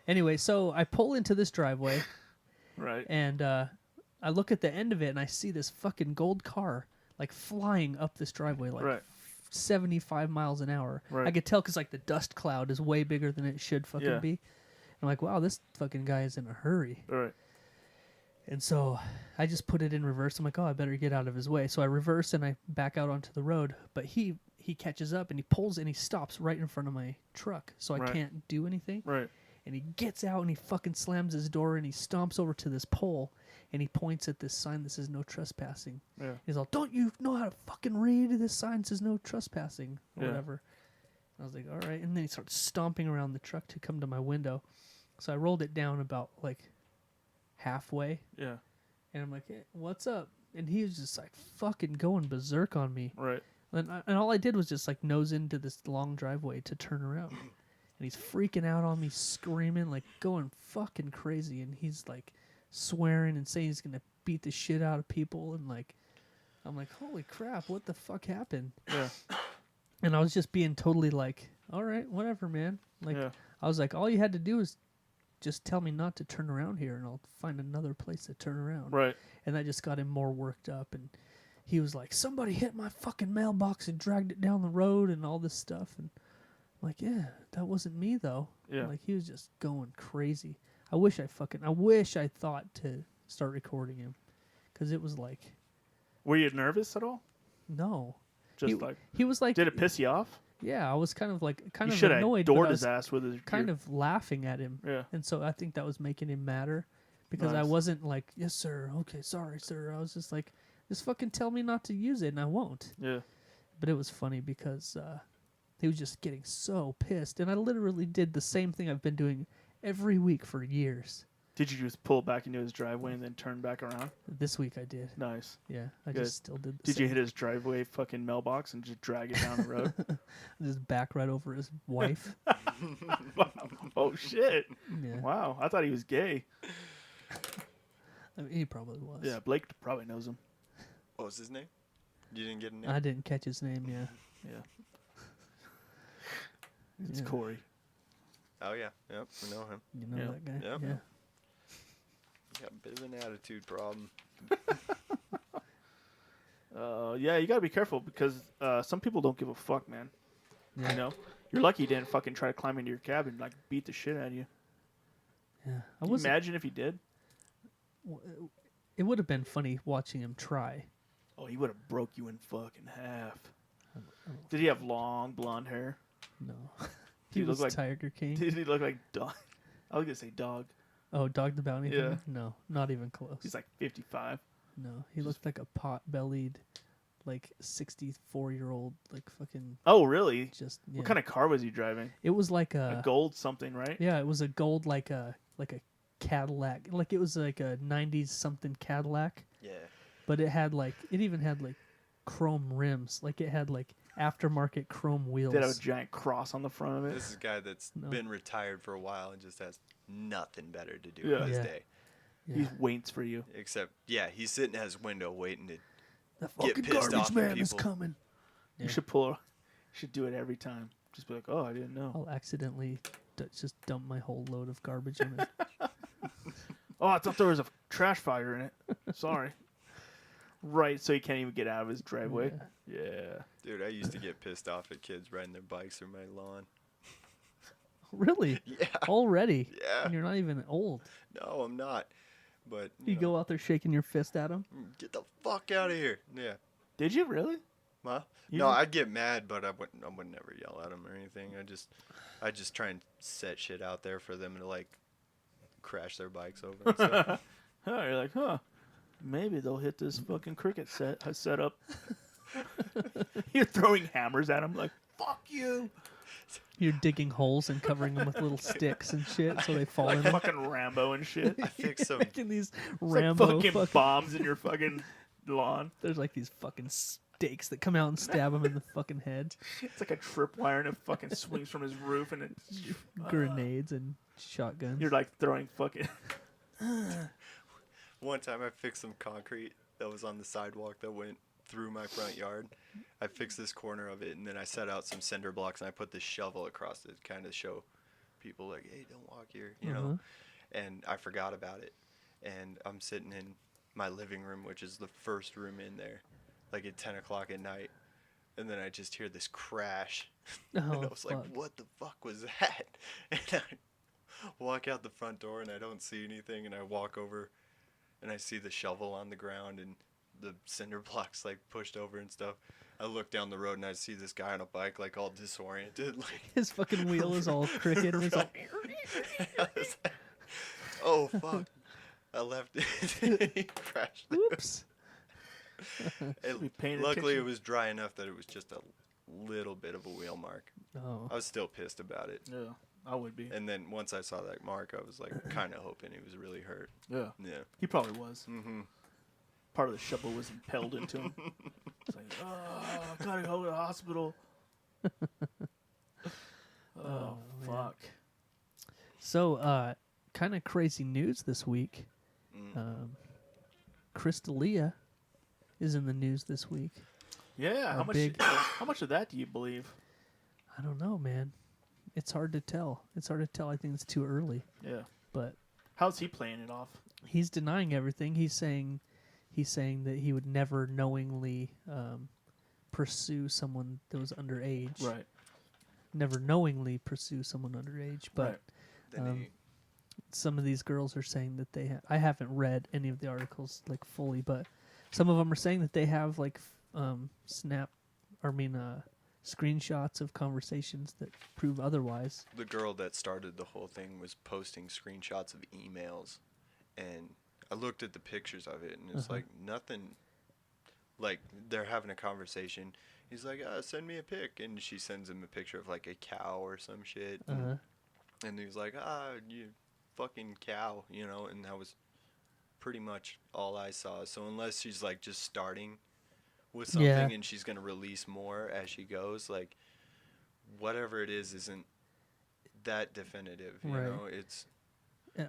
Anyway, so I pull into this driveway, Right. and I look at the end of it, and I see this fucking gold car like flying up this driveway, like Right. 75 miles an hour. Right. I could tell because like the dust cloud is way bigger than it should fucking Yeah. be. I'm like, wow, this fucking guy is in a hurry. Right. And so I just put it in reverse. I'm like, oh, I better get out of his way. So I reverse and I back out onto the road. But he catches up and he pulls and he stops right in front of my truck. So I Right. can't do anything. Right. And he gets out and he fucking slams his door and he stomps over to this pole and he points at this sign that says no trespassing. Yeah. He's all, don't you know how to fucking read? This sign says no trespassing or Yeah. whatever. I was like, all right. And then he starts stomping around the truck to come to my window. So I rolled it down about like halfway. Yeah. And I'm like, hey, what's up? And he was just like fucking going berserk on me. Right. And all I did was just like nose into this long driveway to turn around. And he's freaking out on me, screaming, like going fucking crazy. And he's like swearing and saying he's going to beat the shit out of people. And like, I'm like, holy crap, what the fuck happened? Yeah. And I was just being totally like, all right, whatever, man. Like, Yeah. I was like, all you had to do is just tell me not to turn around here and I'll find another place to turn around. Right. And that just got him more worked up. And he was like, somebody hit my fucking mailbox and dragged it down the road and all this stuff. And I'm like, yeah, that wasn't me though. Yeah. Like he was just going crazy. I wish I thought to start recording him. Because it was like, Were you nervous at all? no. Just like, He was like, did it piss you off? yeah, I was kind of You of should have annoyed. but doored I his was ass with his kind of laughing at him. Yeah. And so I think that was making him madder because I Nice. wasn't like, yes, sir. Okay, sorry, sir. I was just like, just fucking tell me not to use it and I won't. Yeah. But it was funny because he was just getting so pissed. And I literally did the same thing I've been doing every week for years. Did you just pull back into his driveway and then turn back around? This week I did. Nice. Yeah, I Good. just still did. The Did you same. hit his driveway fucking mailbox and just drag it down the road? Just back right over his wife. Oh shit! Yeah, Wow, I thought he was gay. I mean, he probably was. Yeah, Blake probably knows him. What was his name? You didn't get a name? I didn't catch his name. Yeah, Yeah, it's Yeah. Corey. Oh, yeah. Yep, we know him. you know Yeah. that guy. Yep. Yeah. He's got a bit of an attitude problem. Yeah, you gotta be careful because some people don't give a fuck, man. Yeah. You know, you're lucky he didn't fucking try to climb into your cabin and like beat the shit out of you. Yeah. I Can you was. imagine if he did? It would have been funny watching him try. Oh, he would have broke you in fucking half. Did he have long blonde hair? No. He He was looked like- Tiger King. Did he look like dog? I was gonna say dog. Oh, Dog the Bounty Yeah. Hunter? No, not even close. He's like 55. No, he looked like a pot-bellied, like 64-year-old, like fucking Oh, really? just. Yeah. What kind of car was he driving? It was like A gold something, right? Yeah, it was a gold like a Cadillac. Like it was like a 90s something Cadillac, Yeah. but it even had like chrome rims. Like it had like aftermarket chrome wheels. Did it have a giant cross on the front of it? This is a guy that's No. been retired for a while and just has nothing better to do Yeah. with his Yeah. day. Yeah. He waits for you. Except, yeah, he's sitting at his window waiting to The get fucking pissed garbage off at man is people. coming. Yeah. You should pull. You should do it every time. Just be like, oh, I didn't know. I'll accidentally just dump my whole load of garbage on it. Oh, I thought there was a trash fire in it. Sorry. Right, so he can't even get out of his driveway. Yeah. Dude, I used to get pissed off at kids riding their bikes through my lawn. Really? Yeah. Already? Yeah. And you're not even old. No, I'm not. But You go out there shaking your fist at them? get the fuck out of here. Yeah. Did you really? Huh? You No, did- I'd get mad, but I would never yell at them or anything. I just try and set shit out there for them to like crash their bikes over and stuff. Oh, you're like, huh? Maybe they'll hit this fucking cricket set up. You're throwing hammers at them like, fuck you. You're digging holes and covering them with little sticks and shit so they fall Like in. fucking Rambo and shit. I fixed some. Making these It's Rambo like fucking fucking, bombs in your fucking lawn. there's like these fucking stakes that come out and stab him in the fucking head. It's like a tripwire and it fucking swings from his roof and it's Grenades and shotguns. you're like throwing fucking One time I fixed some concrete that was on the sidewalk that went through my front yard. I fixed this corner of it, and then I set out some cinder blocks, and I put this shovel across it, kind of show people like, hey, don't walk here, you know. And I forgot about it. And I'm sitting in my living room, which is the first room in there, like at 10 o'clock at night. And then I just hear this crash. And I Oh, was like, fuck. what the fuck was that? And I walk out the front door, and I don't see anything, and I walk over, and I see the shovel on the ground, and the cinder blocks like pushed over and stuff. I look down the road and I see this guy on a bike like all disoriented, like His fucking wheel is all crooked and it's all. I was like, oh fuck! I left it. He crashed. Oops. Be paying Luckily, attention. it was dry enough that it was just a little bit of a wheel mark. Oh. I was still pissed about it. Yeah, I would be. And then once I saw that mark, I was like kind of hoping he was really hurt. Yeah, Yeah. he probably was. Mm-hmm. Part of the shovel was impelled into him. It's like, oh, gotta go to the hospital. Oh, man. fuck. So, kind of crazy news this week. Crystalia is in the news this week. Yeah, Our big- how much of that do you believe? I don't know, man. It's hard to tell. I think it's too early. Yeah. But How's he playing it off? he's denying everything. He's saying that he would never knowingly pursue someone that was underage. Right. Never knowingly pursue someone underage. But Then some of these girls are saying that they I haven't read any of the articles like fully, but some of them are saying that they have like screenshots of conversations that prove otherwise. the girl that started the whole thing was posting screenshots of emails, and I looked at the pictures of it, and it's like nothing. Like they're having a conversation. He's like, "Send me a pic," and she sends him a picture of like a cow or some shit. And he's like, fucking cow, you know, and that was pretty much all I saw. So unless she's like just starting with something Yeah. and she's going to release more as she goes, like whatever it is isn't that definitive, you Right. know. It's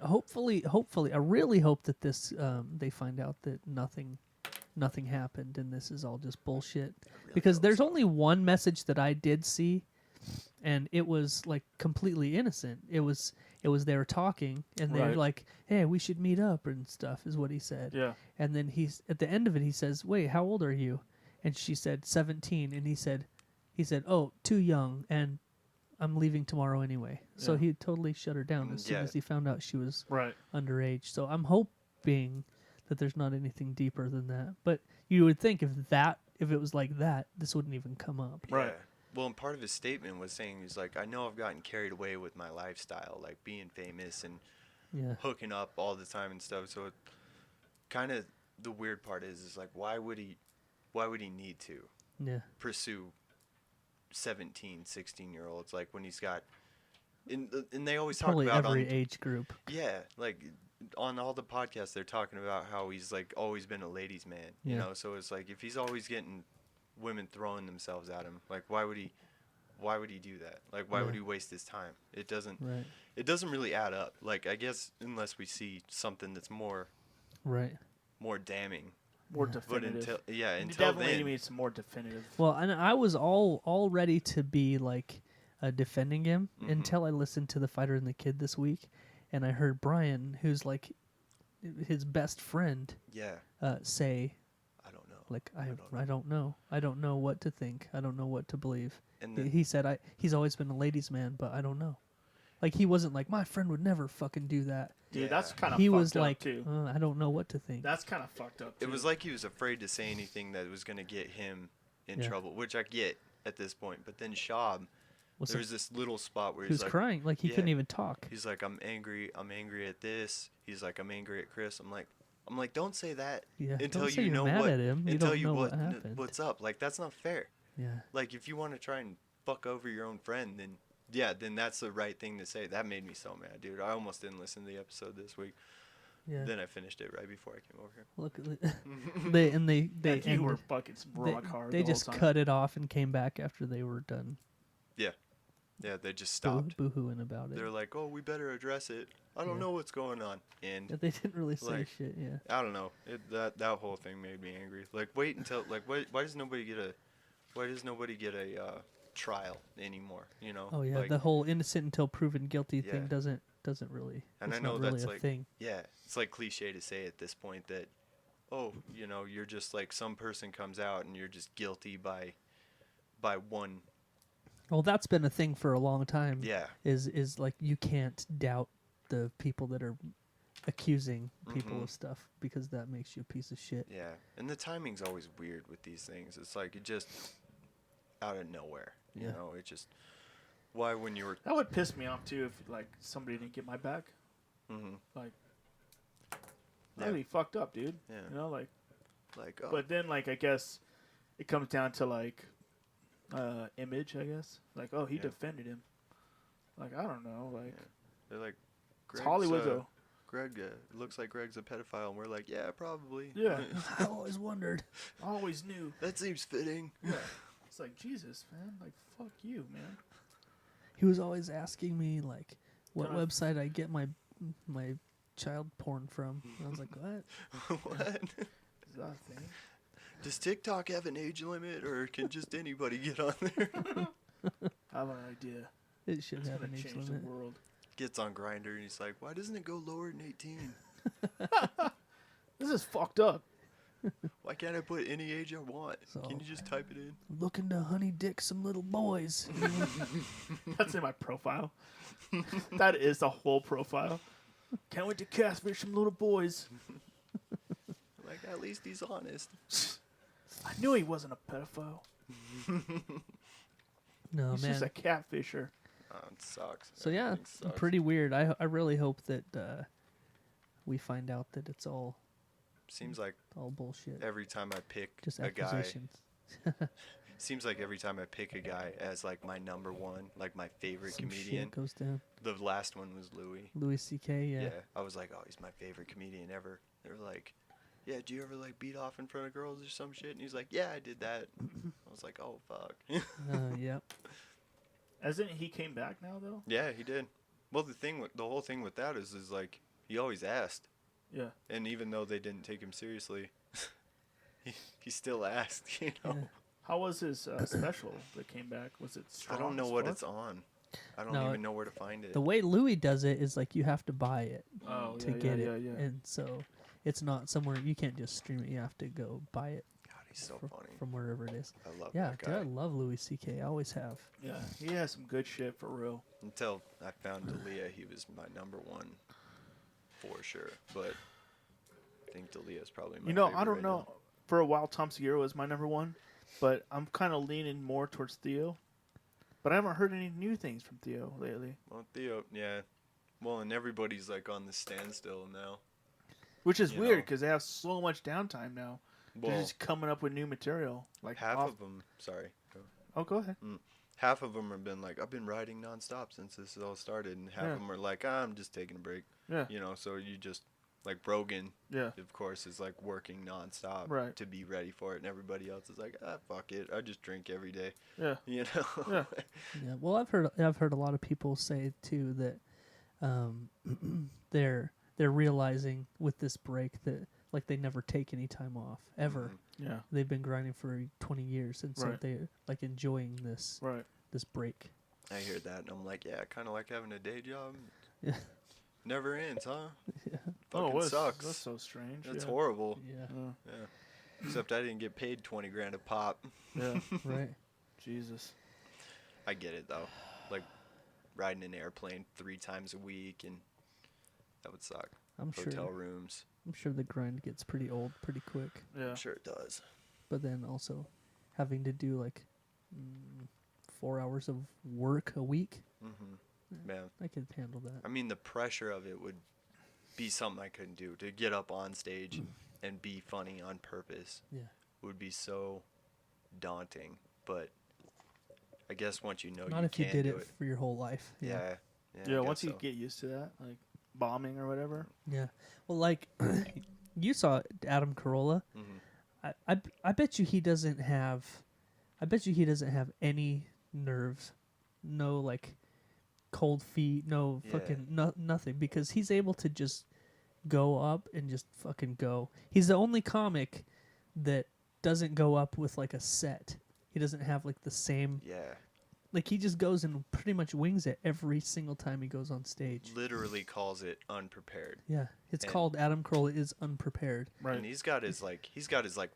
Hopefully, I really hope that this they find out that nothing happened and this is all just bullshit. really Because hope there's so. only one message that I did see, and it was like completely innocent. It was they were talking and they're Right. like, "Hey, we should meet up" and stuff is what he said. Yeah. And then he's at the end of it he says, "Wait, how old are you?" And she said 17 and he said, "Oh, too young and I'm leaving tomorrow anyway." So Yeah. he totally shut her down as soon Yeah. as he found out she was Right. underage. So I'm hoping that there's not anything deeper than that. But you would think if it was like that, this wouldn't even come up. Right. Yeah. Well, and part of his statement was saying he's like, I know I've gotten carried away with my lifestyle, like being famous and Yeah. hooking up all the time and stuff. So it kind of the weird part is like why would he need to Yeah. pursue 17, 16-year-olds like when he's got and they always talk Probably about every on age group. yeah, like on all the podcasts they're talking about how he's like always been a ladies man, you Yeah. know, so it's like if he's always getting women throwing themselves at him, like why would he do that? Like why would Yeah. he waste his time? It doesn't Right. really add up. Like I guess unless we see something that's more Right. damning. More Yeah. But definitive. until Definitely then, need some more definitive. Well, and I was all ready to be like defending him Mhm. until I listened to The Fighter and the Kid this week, and I heard Brian, who's like his best friend, yeah, say I don't know. like I don't know. I don't know what to think. I don't know what to believe. And then, He said he's always been a ladies' man, but I don't know. Like he wasn't like my friend would never fucking do that. Dude, Yeah. that's kind of He fucked was up like, too. I don't know what to think. That's kind of fucked up too. it was like he was afraid to say anything that was going to get him in Yeah. trouble, which I get at this point. But then Shab, Was there was this little spot where he was he's like, crying, like he yeah. couldn't even talk. he's like, I'm angry at this. He's like, I'm angry at Chris. I'm like, don't say that Yeah, until don't say you you're know mad what at him. You until don't you know what what happened. what's up. Like that's not fair. Yeah, Like if you want to try and fuck over your own friend, then then that's the right thing to say. That made me so mad, dude. I almost didn't listen to the episode this week. yeah. Then I finished it right before I came over here. Look, they And you were ended- fucking some they, rock hard. they the whole just time. cut it off and came back after they were done Yeah, they just stopped. boo-hooing about it. They're like, oh, we better address it. I don't Yeah. know what's going on. And Yeah, they didn't really say like, shit. Yeah, I don't know. That whole thing made me angry. Like, wait until like, why does nobody get a trial anymore? You know? oh yeah, Like, the whole innocent until proven guilty thing Yeah. doesn't really. And it's I know not really that's a like, thing. yeah, it's like cliche to say at this point that, oh, you know, you're just like some person comes out and you're just guilty by one. Well, that's been a thing for a long time. Yeah. Is like you can't doubt the people that are accusing people Mhm. of stuff because that makes you a piece of shit. Yeah, and the timing's always weird with these things. It's like it just out of nowhere. You Yeah. know, it just why when you were. That would piss me off too if like somebody didn't get my back. Mm-hmm. Like, Yeah. that'd be fucked up, dude. Yeah. You know, like. Like, But then, like, I guess it comes down to like image. I guess like, oh, he Yeah. defended him. Like, I don't know. Like, Yeah. They're like, it's Hollywood though. Greg, it looks like Greg's a pedophile, and we're like, yeah, probably. Yeah. I always wondered. I always knew. That seems fitting. Yeah. It's like Jesus, man. Like, fuck you, man. He was always asking me like what Don't I- website I get my child porn from. And I was like, what? What? Is that a thing? Does TikTok have an age limit, or can just anybody get on there? I have an idea. It should It's have gonna an age change limit. the world. Gets on Grinder and he's like, why doesn't it go lower than 18? This is fucked up. Why can't I put any age I want? So- Can you just type it in? Looking to honey dick some little boys. That's in my profile. That is the whole profile. Can't wait to catfish some little boys. Like, at least he's honest. I knew he wasn't a pedophile. No He's man. just a catfisher. Oh, it sucks. So yeah, Everything sucks. pretty weird. I really hope that we find out that it's all Seems like bullshit. every time I pick Just a guy, accusations. seems like every time I pick a guy as like my number one, like my favorite Some comedian, shit goes down. the last one was Louis. Louis C.K. Yeah. Yeah, I was like, oh, he's my favorite comedian ever. They were like, yeah, do you ever like beat off in front of girls or some shit? And he's like, yeah, I did that. I was like, oh fuck. Yep. Hasn't he came back now though? Yeah, he did. Well, the whole thing with that is like he always asked, Yeah. and even though they didn't take him seriously, he still asked. You know. Yeah. How was his special that came back? Was it strong? I don't know as what fuck? it's on. I don't No, even know where to find it. The way Louis does it is like you have to buy it Oh, to yeah, get yeah, it, yeah, yeah. and so it's not somewhere you can't just stream it. You have to go buy it God, he's so funny. from wherever it is. I love Yeah, that dude, guy. I love Louis C.K. I always have. Yeah, he has some good shit for real. Until I found Dalia, he was my number one for sure. But I think Dalia's probably my You know, favorite I don't right know. now. For a while, Tom Segura was my number one, but I'm kind of leaning more towards Theo. But I haven't heard any new things from Theo lately, Well, Theo, yeah. Well, and everybody's like on the standstill now. which is You weird know. because they have so much downtime now. They're Well, just coming up with new material. Like half off- of them, sorry. Oh, go ahead. Half of them have been like, I've been writing nonstop since this all started. And half Yeah. of them are like, I'm just taking a break. Yeah. You know, so you just, like Brogan, Yeah. of course, is like working nonstop Right. to be ready for it. And everybody else is like, fuck it. I just drink every day. Yeah. You know? Yeah. Yeah, well, I've heard a lot of people say too that they're realizing with this break that like they never take any time off ever. Yeah. They've been grinding for 20 years, and so Right. they're like enjoying this Right. break. I hear that, and I'm like, yeah, I kind of like having a day job. Yeah. Never ends, huh? Yeah. Fucking That's sucks. so strange. That's yeah. horrible. Yeah. Yeah. Except I didn't get paid 20 grand a pop. Yeah. Right. Jesus. I get it though. Like riding an airplane 3 times a week, and that would suck. I'm Hotel sure. rooms. I'm sure the grind gets pretty old pretty quick. Yeah. I'm sure it does. But then also having to do like 4 hours of work a week, Man, I could handle that. I mean, the pressure of it would be something I couldn't do. To get up on stage and be funny on purpose Yeah. would be so daunting. But I guess once you know Not you if you can did do it for your whole life. Yeah. Yeah. I Once guess you so. get used to that, like bombing or whatever. Yeah. Well, like you saw Adam Carolla. I bet you he doesn't have. I bet you he doesn't have any nerves, no like cold feet, no Yeah. fucking nothing, because he's able to just go up and just fucking go. He's the only comic that doesn't go up with like a set. He doesn't have like the same. Yeah. Like he just goes and pretty much wings it every single time he goes on stage. Literally calls it unprepared. Yeah, it's And- called Adam Carolla is Unprepared. Right. And he's got his like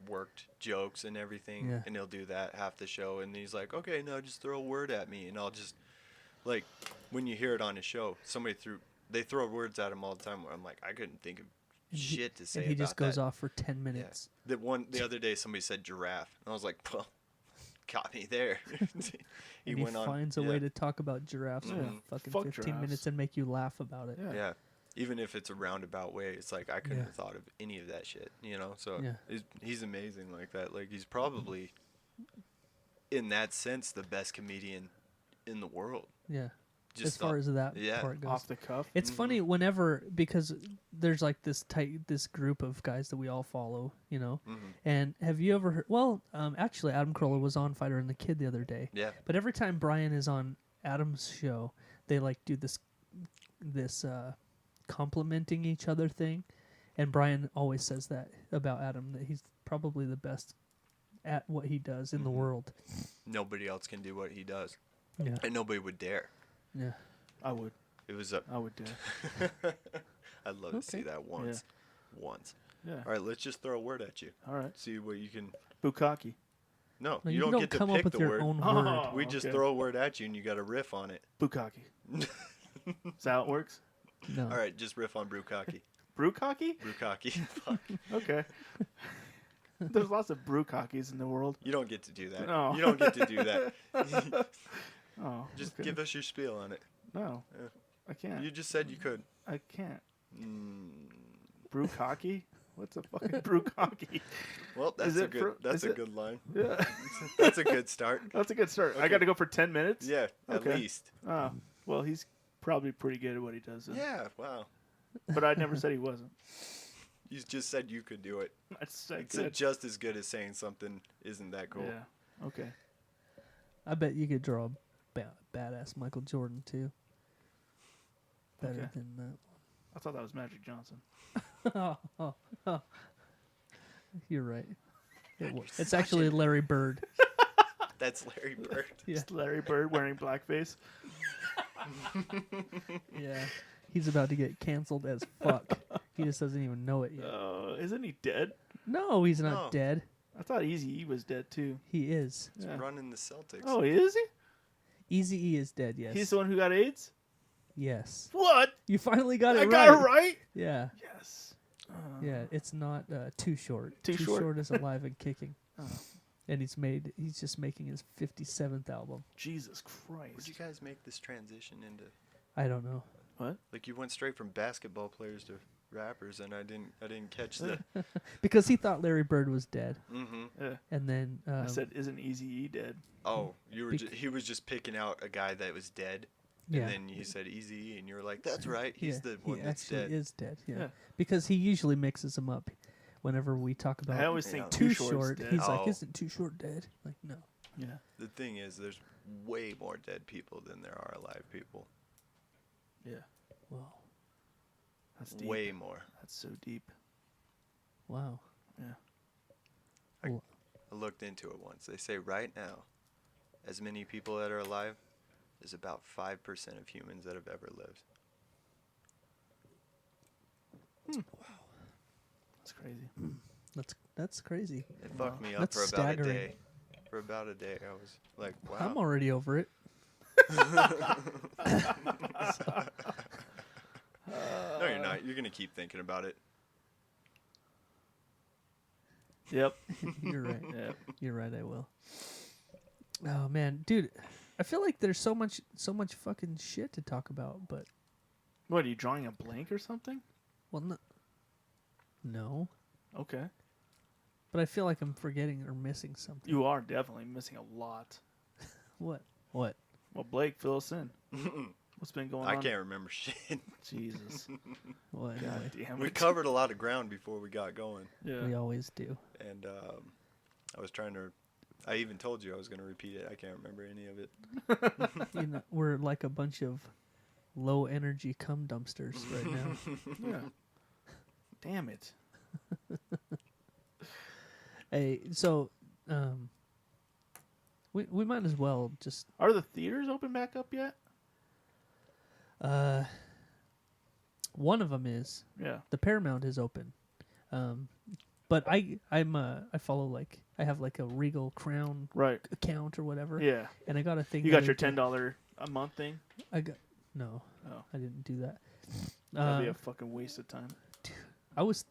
worked jokes and everything, Yeah. and he'll do that half the show, and he's like, okay, no, just throw a word at me, and I'll just like when you hear it on his show, they throw words at him all the time. Where I'm like, I couldn't think of And he- shit to say. And he just about goes that. off for 10 Yeah. minutes. The other day somebody said giraffe, and I was like, well, got me there. And he finds a way to talk about giraffes for Mhm. fucking Fuck 15 giraffes. minutes and make you laugh about it. Yeah. Yeah. Even if it's a roundabout way, it's like I couldn't Yeah. have thought of any of that shit, you know? So Yeah. he's amazing like that. Like he's probably, in that sense, the best comedian in the world. Yeah. Just As far as that yeah. part goes. Off the cuff. It's funny whenever, because there's like this group of guys that we all follow, you know. And have you ever heard? Well, actually, Adam Carolla was on Fighter and the Kid the other day. Yeah. But every time Brian is on Adam's show, they like do this complimenting each other thing, and Brian always says that about Adam, that he's probably the best at what he does in the world. Nobody else can do what he does, Yeah. and nobody would dare. Yeah. I would. It was a. I would do. I'd love to see Okay. that once. Once. Yeah. All right, let's just throw a word at you. All right. See what you can. Bukkake. No, No, you don't get to come pick up with the your word. own Oh. word. We just Okay. throw a word at you, and you got to riff on it. Bukkake. Is that how it works? No. All right, just riff on Brukaki. Brewkake? Brukaki. Fuck. Okay. There's lots of brewkakes in the world. You don't get to do that. No. You don't get to do that. Oh. Just okay. give us your spiel on it. No. Yeah. I can't. You just said you could. I can't. Mm, Brewkake? What's a fucking bukkake? Well, that's Is a it good. for- That's is a it- good line. Yeah, That's a good start. that's a good start. I Okay. got to go for 10 minutes. Yeah, Okay. at least. Oh, well, he's probably pretty good at what he does. Then. Yeah. Wow. But I never said he wasn't. You just said you could do it. I said It's good. just as good as saying something isn't that cool. Yeah. Okay. I bet you could draw a badass Michael Jordan too. Better Okay. than that. I thought that was Magic Johnson. Oh. You're right. It's such actually a- Larry Bird. That's Larry Bird. Yeah. It's Larry Bird wearing blackface. Yeah. He's about to get canceled as fuck. He just doesn't even know it yet. Isn't he dead? No, he's not No. dead. I thought Easy E was dead too. He is. He's Yeah. running the Celtics. Oh, is he? Easy E is dead, yes. He's the one who got AIDS? Yes. What? You finally got it I right. got it right? Yeah. Yes. Yeah, it's not Too Short. Too Short? is alive and kicking. Oh. And he's just making his 57th album. Jesus Would Christ. you guys make this transition into I don't know. What? like you went straight from basketball players to rappers, and I didn't catch the. Because he thought Larry Bird was dead. Mm-hmm. Yeah. And then I said, isn't Easy E dead? Oh, you were. Bec- He was just picking out a guy that was dead, yeah. and then you said Easy, and you were like, "That's right, he's Yeah, the one he that's actually dead." is dead. Yeah. Yeah. Because he usually mixes them up. Whenever we talk about I always Yeah. think Too Too Short's Short, dead. he's like, Oh. isn't Too Short dead? Like, no. Yeah. The thing is, there's way more dead people than there are alive people. Yeah. Wow. That's deep. Way more. That's so deep. Wow. Yeah. I looked into it once. They say right now, as many people that are alive is about 5% of humans that have ever lived. That's crazy. That's crazy. It fucked me up That's for about staggering. a day. For about a day, I was like, wow. I'm already over it. No, you're not. You're going to keep thinking about it. Yep. You're right. Yep. You're right. I will. Oh man, dude, I feel like there's so much fucking shit to talk about, but What, are you drawing a blank or something? well, no, Okay. but I feel like I'm forgetting or missing something. You are definitely missing a lot. What? What? Well, Blake, fill us in. What's been going I on? can't remember shit. Jesus. What? God Anyway, damn We it. covered a lot of ground before we got going. Yeah. we always do. And I was trying to. I even told you I was going to repeat it. I can't remember any of it. You know, we're like a bunch of low energy cum dumpsters right now. Yeah. Damn it. Hey, so we might as well just Are the theaters open back up yet? one of them is Yeah. the Paramount is open, but I follow like I have like a Regal Crown Right. account or whatever. Yeah. And I got a thing. You the got other your day- $10 a month thing? No, Oh. I didn't do that. That'd be a fucking waste of time. I was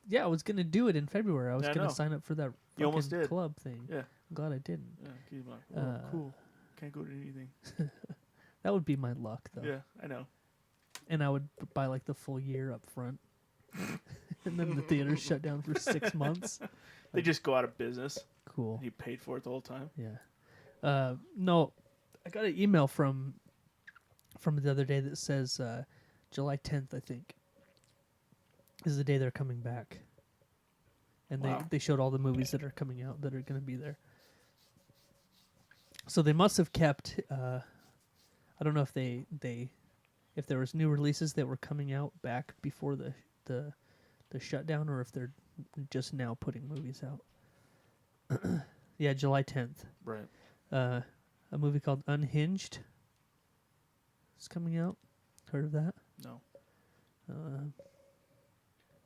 gonna do it in February. I was Yeah, I gonna know. sign up for that You almost fucking did. club thing. Yeah. I'm glad I didn't. Yeah. He's like, oh, cool. Can't go to anything. That would be my luck though. Yeah, I know. And I would buy like the full year up front. And then the theater's shut down for 6 months. They just go out of business. Cool. You paid for it the whole time. Yeah. No, I got an email from the other day that says July 10th, I think, is the day they're coming back. And Wow. they showed all the movies that are coming out that are going to be there. So they must have kept. I don't know if if there was new releases that were coming out back before the shutdown, or if they're just now putting movies out. Yeah, July 10th. Right. A movie called Unhinged is coming out. Heard of that? No.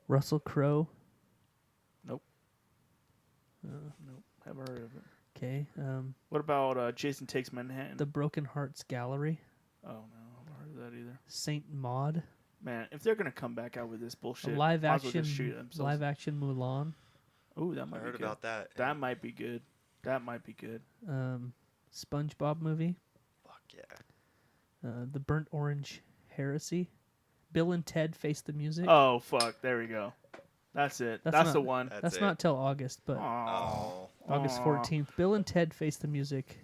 Russell Crowe. Nope. Nope. Haven't heard of it. Okay. What about Jason Takes Manhattan? The Broken Hearts Gallery. Oh, no. I haven't heard of that either. Saint Maud. Man, if they're going to come back out with this bullshit, Live might as well action. just shoot themselves. Live action Mulan. Ooh, that I might be heard good. about that. That might be good. That might be good. SpongeBob movie. Fuck yeah. The Burnt Orange Heresy. Bill and Ted Face the Music. Oh, fuck. There we go. That's it. That's That's not- the one. That's it. not till August, but Oh. August 14th. Bill and Ted Face the Music.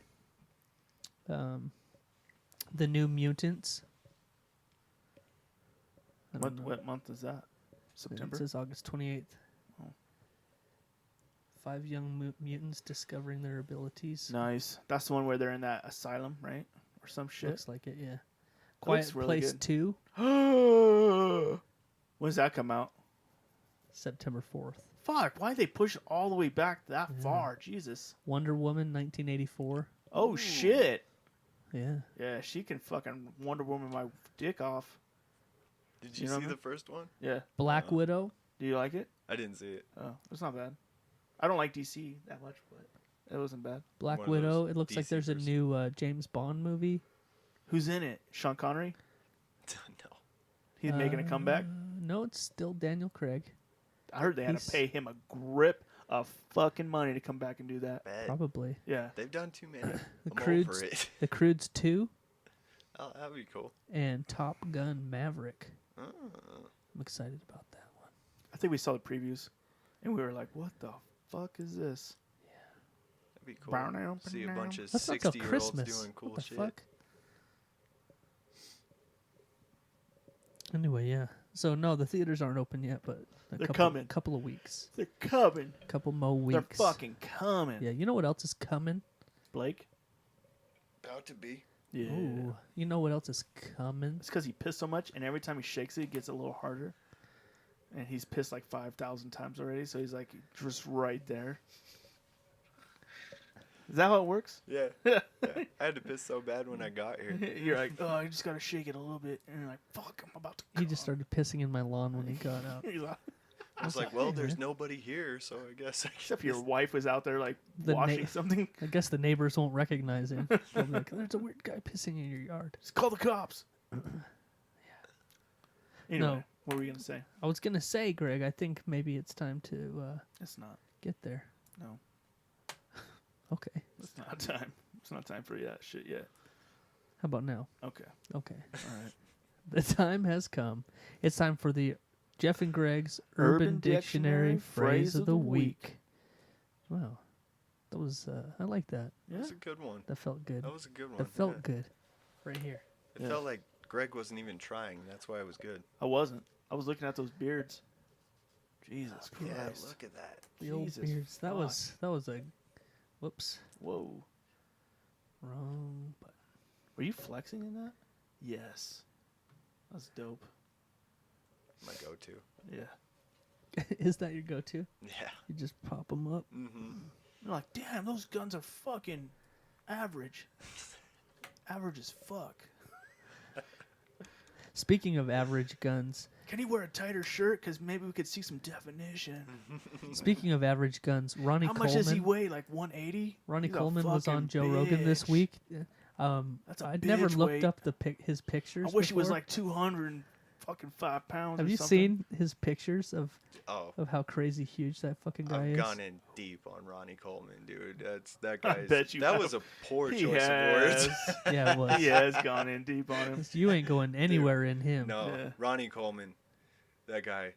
The New Mutants. I don't know. What month is that? September. It says August 28th. Oh. 5 young mutants discovering their abilities. Nice. That's the one where they're in that asylum, right? Or some shit. Looks like it, yeah. Quiet looks really Place good. 2, When does that come out? September 4th. Fuck, why'd they push it all the way back that Yeah. far? Jesus. Wonder Woman 1984. Oh, shit. Yeah. Yeah, she can fucking Wonder Woman my dick off. Did You you know see what? the first one? Yeah. Black Widow. Do you like it? I didn't see it. Oh, it's not bad. I don't like DC that much, but it wasn't bad. Black One of those Widow. It looks like DC there's a versions. new James Bond movie. Who's in it? Sean Connery? No. He's making a comeback? No, it's still Daniel Craig. I heard they had he's- to pay him a grip of fucking money to come back and do that. Bad. Probably. Yeah. They've done too many. The I'm over Croods. it. The Croods 2 Oh, that'd be cool. and Top Gun Maverick. Oh. I'm excited about that one. I think we saw the previews, and we were like, what the fuck is this? That'd be cool. Bow now, See a bow bunch now. of That's not till 60-year-olds Christmas. doing cool What the shit. fuck? Anyway, yeah. So no, the theaters aren't open yet, but They're coming. Couple of weeks. They're coming. Couple more weeks. They're fucking coming. Yeah, you know what else is coming? Blake? About to be. Yeah. Ooh, you know what else is coming? It's because he pissed so much, and every time he shakes it, it gets a little harder. And he's pissed like 5,000 times already, so he's like just right there. Is that how it works? Yeah. Yeah. I had to piss so bad when I got here. You're like, oh, I just gotta shake it a little bit, and you're like, fuck, I'm about to. He just started pissing in my lawn when he got out. He's like, I was like, well, there's nobody here, so I guess I except can your wife was out there like The washing na- something. I guess the neighbors won't recognize him. They'll be like, there's a weird guy pissing in your yard. Just call the cops. Anyway, No. what were we gonna say? I was gonna say, Greg, I think maybe it's time to It's not. get there. No, Okay. it's not time. It's not time for that shit yet. How about now? Okay, Okay. all right. The time has come. It's time for the Jeff and Greg's Urban Urban Dictionary Dictionary Phrase of the Week. Wow. That was, I like that. Yeah, That's a good one. That felt good. That was a good one. That felt yeah. good. Right here. It Yeah. felt like Greg wasn't even trying. That's why it was good. I wasn't. I was looking at those beards. Jesus Christ! Yeah, look at that. The old Jesus beards. That was a, whoops, Whoa, wrong button. were you flexing in that? Yes, that's dope. My go-to. Yeah, Is that your go-to? Yeah. You just pop them up. Mm-hmm. you're like, damn, those guns are fucking average. Average as fuck. Speaking of average guns, Can he wear a tighter shirt? Because maybe we could see some definition. speaking of average guns, Ronnie How Coleman. much does he weigh? Like 180? Ronnie He's a Coleman was on fucking Joe Rogan this bitch. week. That's a I'd never bitch looked weight. up his pictures. I wish he was before. like 205 pounds. Have or you something. seen his pictures of Oh, how crazy huge that fucking guy I've is? gone in deep on Ronnie Coleman, dude. That I guy's. bet you that have. was a poor He choice of words. has. Yeah, it was. He has gone in deep on him. You ain't going anywhere in him. No, Yeah. Ronnie Coleman, that guy.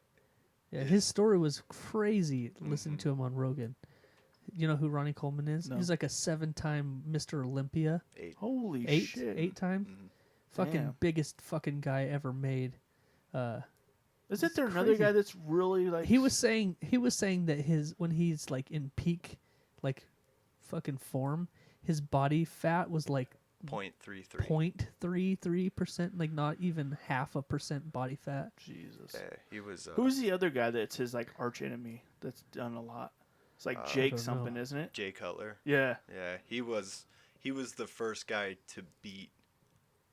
Yeah, his story was crazy. Listening to him on Rogan. You know who Ronnie Coleman is? No. He's like a 7-time Mr. Olympia. Holy Eight shit. time. Mhm. Fucking Damn. biggest fucking guy ever made. Isn't there another crazy. guy that's really like. He was saying that when he's like in peak like fucking form, his body fat was like 0.33. 0.33%, like not even 0.5% body fat. Jesus. Yeah, he was. Who's the other guy that's his like arch enemy that's done a lot? It's like Jake don't something, know. isn't it? Jay Cutler? Yeah. Yeah, he was the first guy to beat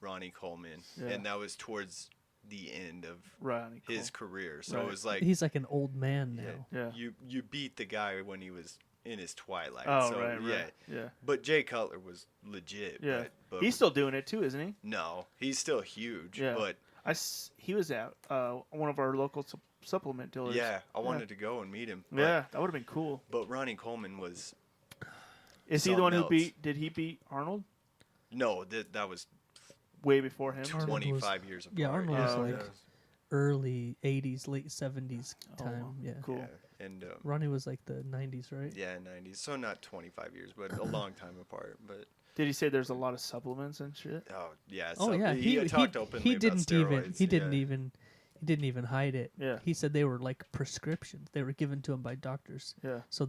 Ronnie Coleman, Yeah. and that was towards the end of Ronnie his career. So Right. it was like He's like an old man now. Yeah. you beat the guy when he was in his twilight. Oh, so, right, yeah. right. Yeah. But Jay Cutler was legit. Yeah. But He's still doing it too, isn't he? no, he's still huge. Yeah. But He was at one of our local supplement dealers. yeah, I wanted to go and meet him. But, Yeah, that would have been cool. But Ronnie Coleman was Is he the one something who else. did he beat Arnold no. That was way before him? Arnold was- 25 years apart. yeah, Arnold was that like- was- early 80s, late 70s time. wow. Yeah. Cool. Yeah, and Ronnie was like the 90s, right? yeah, 90s. So not 25 years, but a long time apart. But Did he say there's a lot of supplements and shit? oh yeah, Oh so yeah, he talked openly about steroids. he didn't even hide it. Yeah. He said they were like prescriptions. They were given to him by doctors. Yeah. So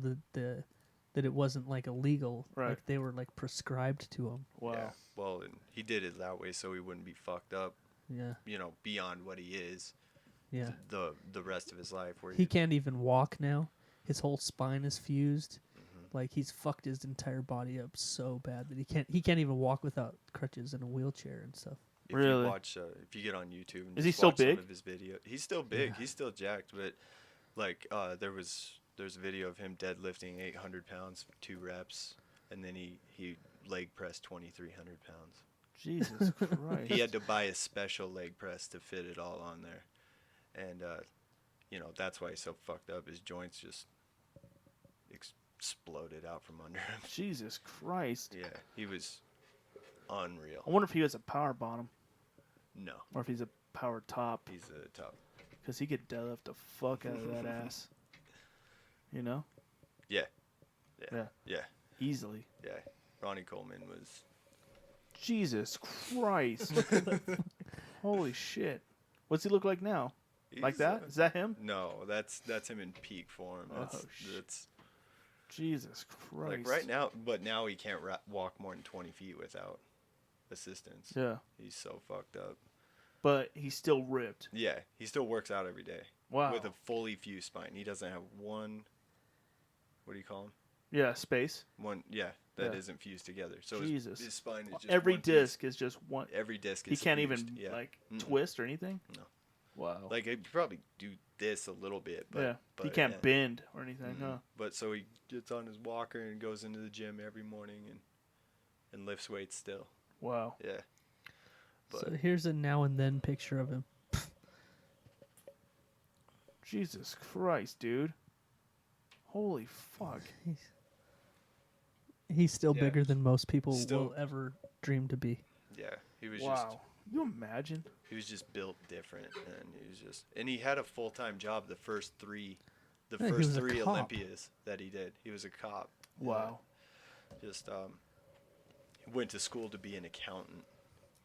that it wasn't like illegal. Right. Like they were like prescribed to him. Wow. Yeah. Well, and he did it that way so he wouldn't be fucked up, Yeah. beyond what he is. Yeah. The rest of his life. Where He can't even walk now. His whole spine is fused. Like he's fucked his entire body up so bad that he can't even walk without crutches in a wheelchair and stuff. If Really? you watch, if you get on YouTube, and Is he just still watch some big? of his video, he's still big. Yeah. He's still jacked, but like there's a video of him deadlifting 800 pounds, 2 reps, and then he leg pressed 2,300 pounds. Jesus Christ. He had to buy a special leg press to fit it all on there, and that's why he's so fucked up. His joints just exploded out from under him. Jesus Christ. Yeah, he was unreal. I wonder if he has a power bottom No, or if he's a power top. he's a top. Because he could deadlift the fuck out of that ass. You know? Yeah, Yeah. yeah, Easily. yeah. Ronnie Coleman was. Jesus Christ. Holy shit. What's he look like now? Like he's, that? Is that him? No, that's him in peak form. Oh, That's Jesus Christ. like right now, but now he can't walk more than 20 feet without assistance. Yeah. He's so fucked up. But he's still ripped. Yeah, he still works out every day. Wow. With a fully fused spine. He doesn't have one. What do you call him? Yeah, space. One. Yeah, that Yeah. isn't fused together. So Jesus. his spine is just Every one piece. disc is just one. Every disc He is. can't fused. even Yeah. like Mm-mm. twist or anything. No. Wow. Like he'd probably do this a little bit, but yeah. but He can't yeah. bend or anything. Mm-mm. Huh? But so he gets on his walker and goes into the gym every morning and lifts weights still. Wow. Yeah. But So here's a now and then picture of him. Jesus Christ, dude. Holy fuck. He's still Yeah. bigger than most people Still- will ever dream to be. yeah, he was Wow. You imagine? he was just built different, and he had a full-time job the first three Yeah, he first was a 3 cop. Olympias that he did. He was a cop. Wow. Just went to school to be an accountant.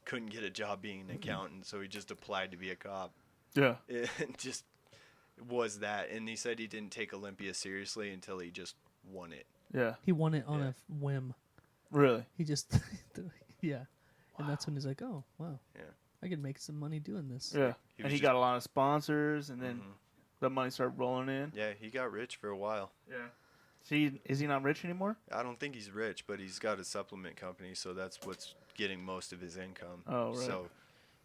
Couldn't get a job being an accountant, so he just applied to be a cop. Yeah. It just was that, and he said he didn't take Olympia seriously until he just won it. Yeah. He won it on Yeah. a whim. Really? He just, yeah. And that's when he's like, oh, wow. Yeah. I could make some money doing this. Yeah. He And was he just- got a lot of sponsors, and then Mhm. the money started rolling in. Yeah, he got rich for a while. Yeah. Is he not rich anymore? I don't think he's rich, but he's got a supplement company, so that's what's getting most of his income. Oh, right. So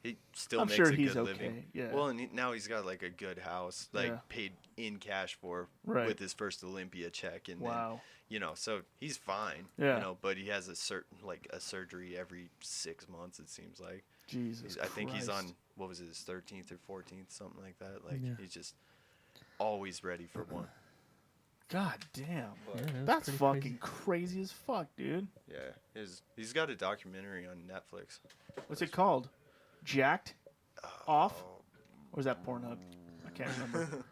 he still I'm makes sure a he's good okay, living. yeah. Well, and now he's got like a good house, like Yeah. paid in cash for Right. with his first Olympia check, and Wow. then, so he's fine. Yeah. But he has a surgery every 6 months. It seems like. Jesus I think he's Christ. on what was it, his 13th or 14th, something like that. Like Yeah. he's just always ready for one. God damn. Yeah, that was That's pretty fucking crazy as fuck, dude. Yeah, he's got a documentary on Netflix. What's it called? Jacked? Off? Oh, Or is that Pornhub? I can't remember.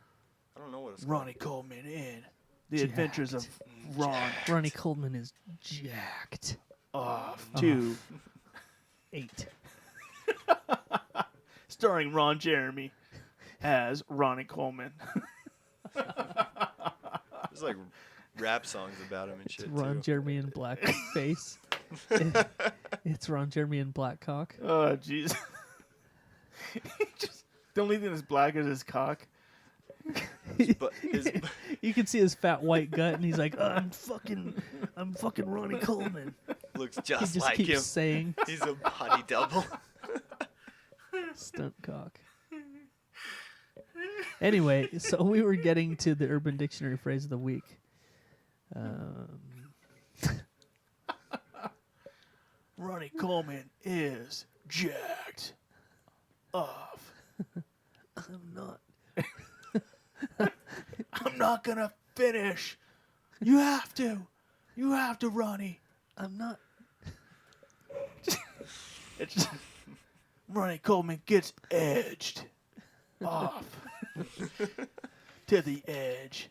I don't know what it's Ronnie Coleman in The Adventures of Ron Ronnie Coleman is jacked. Off Uh-huh. 2, 8. starring Ron Jeremy as Ronnie Coleman. There's like rap songs about him and shit Ron too. Jeremy in blackface. It's Ron Jeremy in black cock. Oh, jeez. The only thing that's black is his cock. But his, You can see his fat white gut, and he's like, I'm fucking Ronnie Coleman. looks He just just like keeps him. saying He's a body double. stunt cock. Anyway, so we were getting to the Urban Dictionary phrase of the week. Ronnie Coleman is jacked off. I'm not. I'm not gonna finish. You have to. You have to, Ronnie. I'm not. It's Ronnie Coleman gets edged. off to the edge.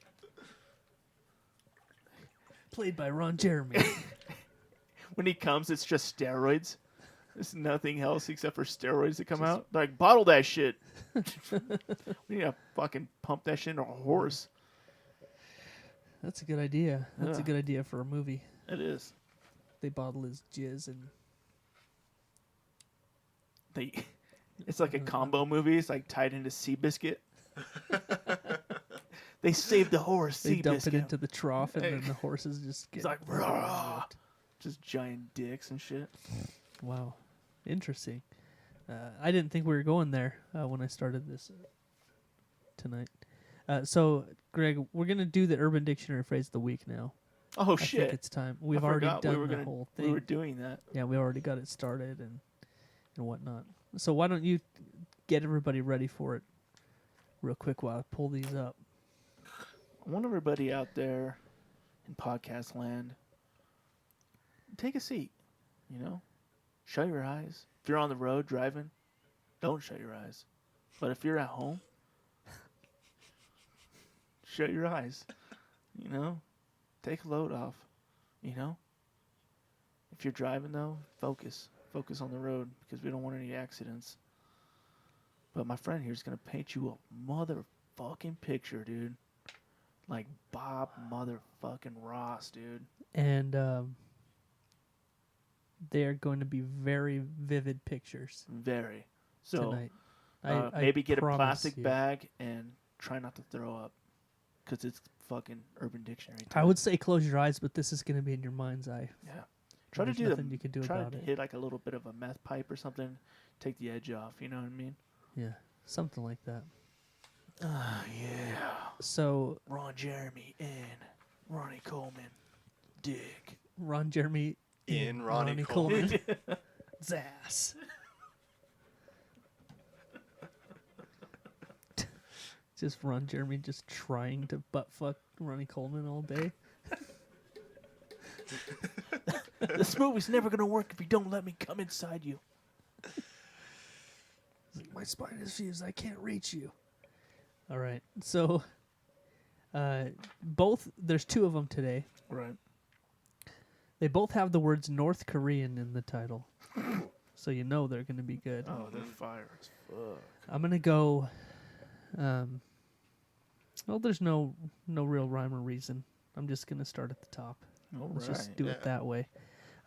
Played by Ron Jeremy. When he comes, it's just steroids. There's nothing else except for steroids that come out. They're like, bottle that shit. We need to fucking pump that shit into a horse. That's a good idea. That's a Yeah. good idea for a movie. It is. They bottle his jizz and It's like a combo movie. It's like tied into Seabiscuit. They saved the horse. they dump Seabiscuit. it into the trough, and then the horses just get It's like, "Rah." Just giant dicks and shit. Wow, interesting. I didn't think we were going there when I started this tonight. So, Greg, we're gonna do the Urban Dictionary phrase of the week now. Oh I shit! think it's time. We've I already forgot done the whole thing. We were doing that. Yeah, we already got it started and whatnot. So why don't you get everybody ready for it real quick while I pull these up? I want everybody out there in podcast land, take a seat. You know, shut your eyes. If you're on the road driving, don't shut your eyes. But if you're at home, shut your eyes. You know, take a load off. You know, if you're driving though, focus on the road because we don't want any accidents. But my friend here is gonna paint you a motherfucking picture, dude. Like Bob motherfucking Ross, dude. And they are going to be very vivid pictures Very. So tonight. I maybe get a promise plastic you. bag and try not to throw up because it's fucking Urban Dictionary. I would say close your eyes, but this is going to be in your mind's eye. Yeah. Try to There's do nothing you can do try about to it. hit like a little bit of a meth pipe or something. Take the edge off. You know what I mean? Yeah, something like that. Yeah. So Ron Jeremy and Ronnie Coleman. Dick. Ron Jeremy In Ronnie Coleman. Zass. Just Ron Jeremy just trying to butt fuck Ronnie Coleman all day. This movie's never gonna work if you don't let me come inside you. My spine is fused. I can't reach you. All right. So, there's two of them today. Right. They both have the words North Korean in the title. So you know they're going to be good. Oh, they're fire as fuck. I'm going to go, well, there's no real rhyme or reason. I'm just going to start at the top. All Let's right. just do it Yeah. that way.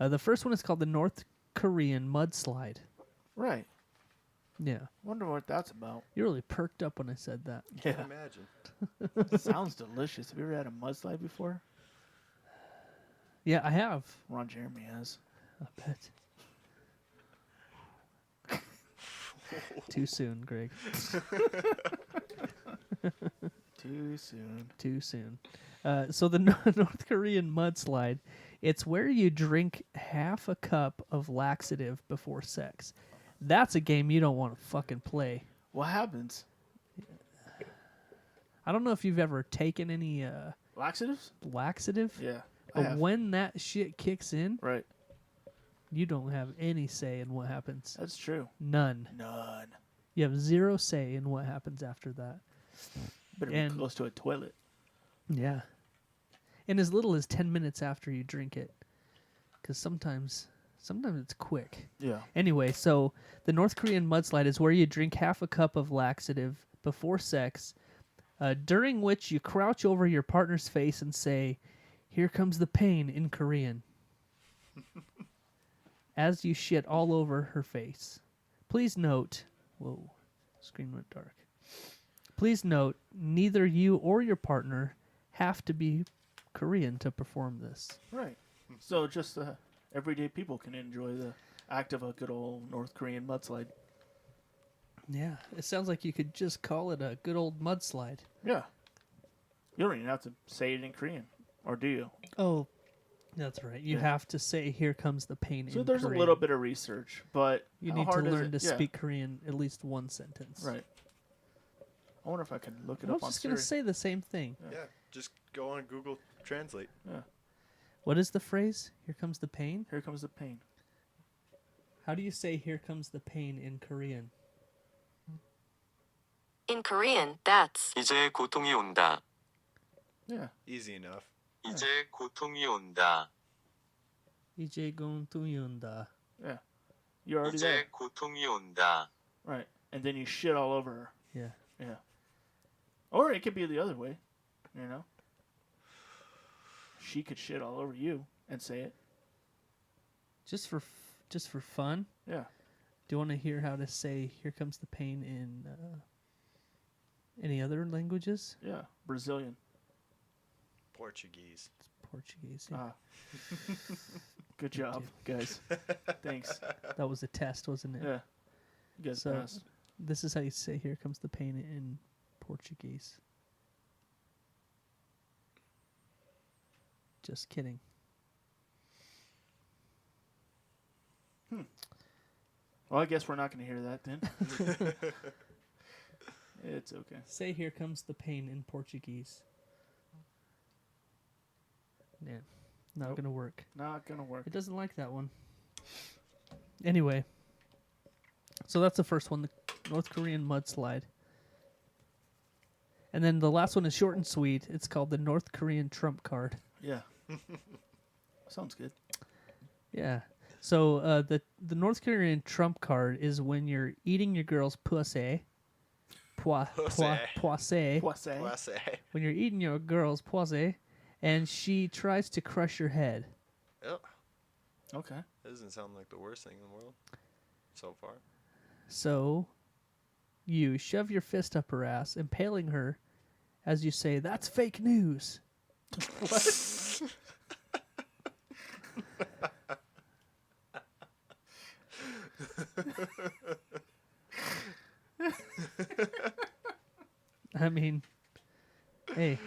The first one is called the North Korean mudslide. Right. Yeah. Wonder what that's about. You really perked up when I said that. Can't Yeah. imagine. Sounds delicious. Have you ever had a mudslide before? Yeah, I have. Ron Jeremy has. I bet. Too soon, Greg. Too soon. Too soon. So the North Korean mudslide, it's where you drink half a cup of laxative before sex. That's a game you don't want to fucking play. What happens? I don't know if you've ever taken any Laxatives? laxative, Yeah. I but have. when that shit kicks in, Right. you don't have any say in what happens. That's true. None. None. You have zero say in what happens after that. Better And- be close to a toilet. Yeah. And as little as 10 minutes after you drink it. Because sometimes it's quick. Yeah. Anyway, so the North Korean mudslide is where you drink half a cup of laxative before sex, during which you crouch over your partner's face and say, "Here comes the pain" in Korean, as you shit all over her face. Please note, whoa, screen went dark. Please note, neither you or your partner have to be Korean to perform this. Right. So just everyday people can enjoy the act of a good old North Korean mudslide. Yeah, it sounds like you could just call it a good old mudslide. Yeah. You don't even have to say it in Korean. Or do you? Oh, that's right. You Yeah. have to say, "Here comes the pain." So in there's Korean. a little bit of research, but You how need to hard is learn it? to Yeah. speak Korean at least one sentence. Right. I wonder if I can look it I up was on just going to Siri. say the same thing. Yeah, just go on Google Translate. Yeah. What is the phrase? "Here comes the pain"? Here comes the pain. How do you say "here comes the pain" in Korean? In Korean, that's 이제 고통이 온다. Yeah. Easy enough. 이제 고통이 온다. 이제 공통이온다. Yeah. You're already there. 이제 고통이 온다. Right. And then you shit all over her. Yeah. Yeah. Or it could be the other way. You know? She could shit all over you and say it. Just for fun. Yeah. Do you want to hear how to say "Here comes the pain" in any other languages? Yeah. Brazilian. Portuguese. It's Portuguese. Yeah. Good job, guys. Thanks. That was a test, wasn't it? Yeah. You guys So passed. this is how you say "Here comes the pain" in Portuguese. Just kidding. Well, I guess we're not going to hear that then. It's okay. Say "Here comes the pain" in Portuguese. Yeah, not Nope. gonna work. Not going to work. It doesn't like that one. Anyway, so that's the first one, the North Korean mudslide. And then the last one is short and sweet. It's called the North Korean Trump card. Yeah. Sounds good. Yeah. So the North Korean Trump card is when you're eating your girl's pussy. Pussy. Poissé. Poissé. When you're eating your girl's pussy, and she tries to crush your head. Oh, Okay. that doesn't sound like the worst thing in the world so far. So you shove your fist up her ass, impaling her as you say, "That's fake news." I mean, hey,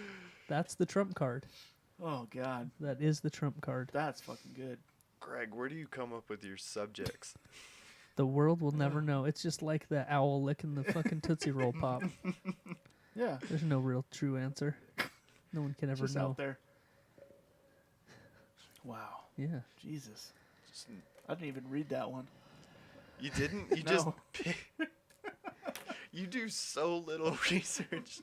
that's the Trump card. Oh, God. That is the Trump card. That's fucking good. Greg, where do you come up with your subjects? The world will never know. It's just like the owl licking the fucking Tootsie Roll Pop. Yeah. There's no real true answer. No one can ever Just know. out there. Wow. Yeah. Jesus. I didn't even read that one. You didn't? You just No. You do so little research.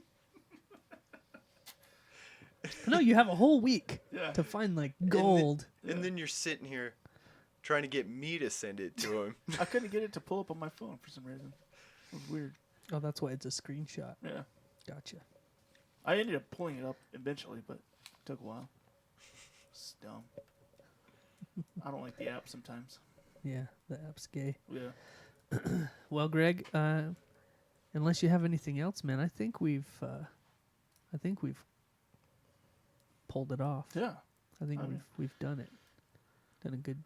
No, you have a whole week Yeah. to find like gold. And then you're sitting here trying to get me to send it to him. I couldn't get it to pull up on my phone for some reason. It was weird. Oh, that's why it's a screenshot. Yeah. Gotcha. I ended up pulling it up eventually, but it took a while. It's dumb. I don't like the app sometimes. Yeah, the app's gay. Yeah. Well, Greg, unless you have anything else, man, I think we've pulled it off. Yeah. I think Okay. we've done it. Done a good.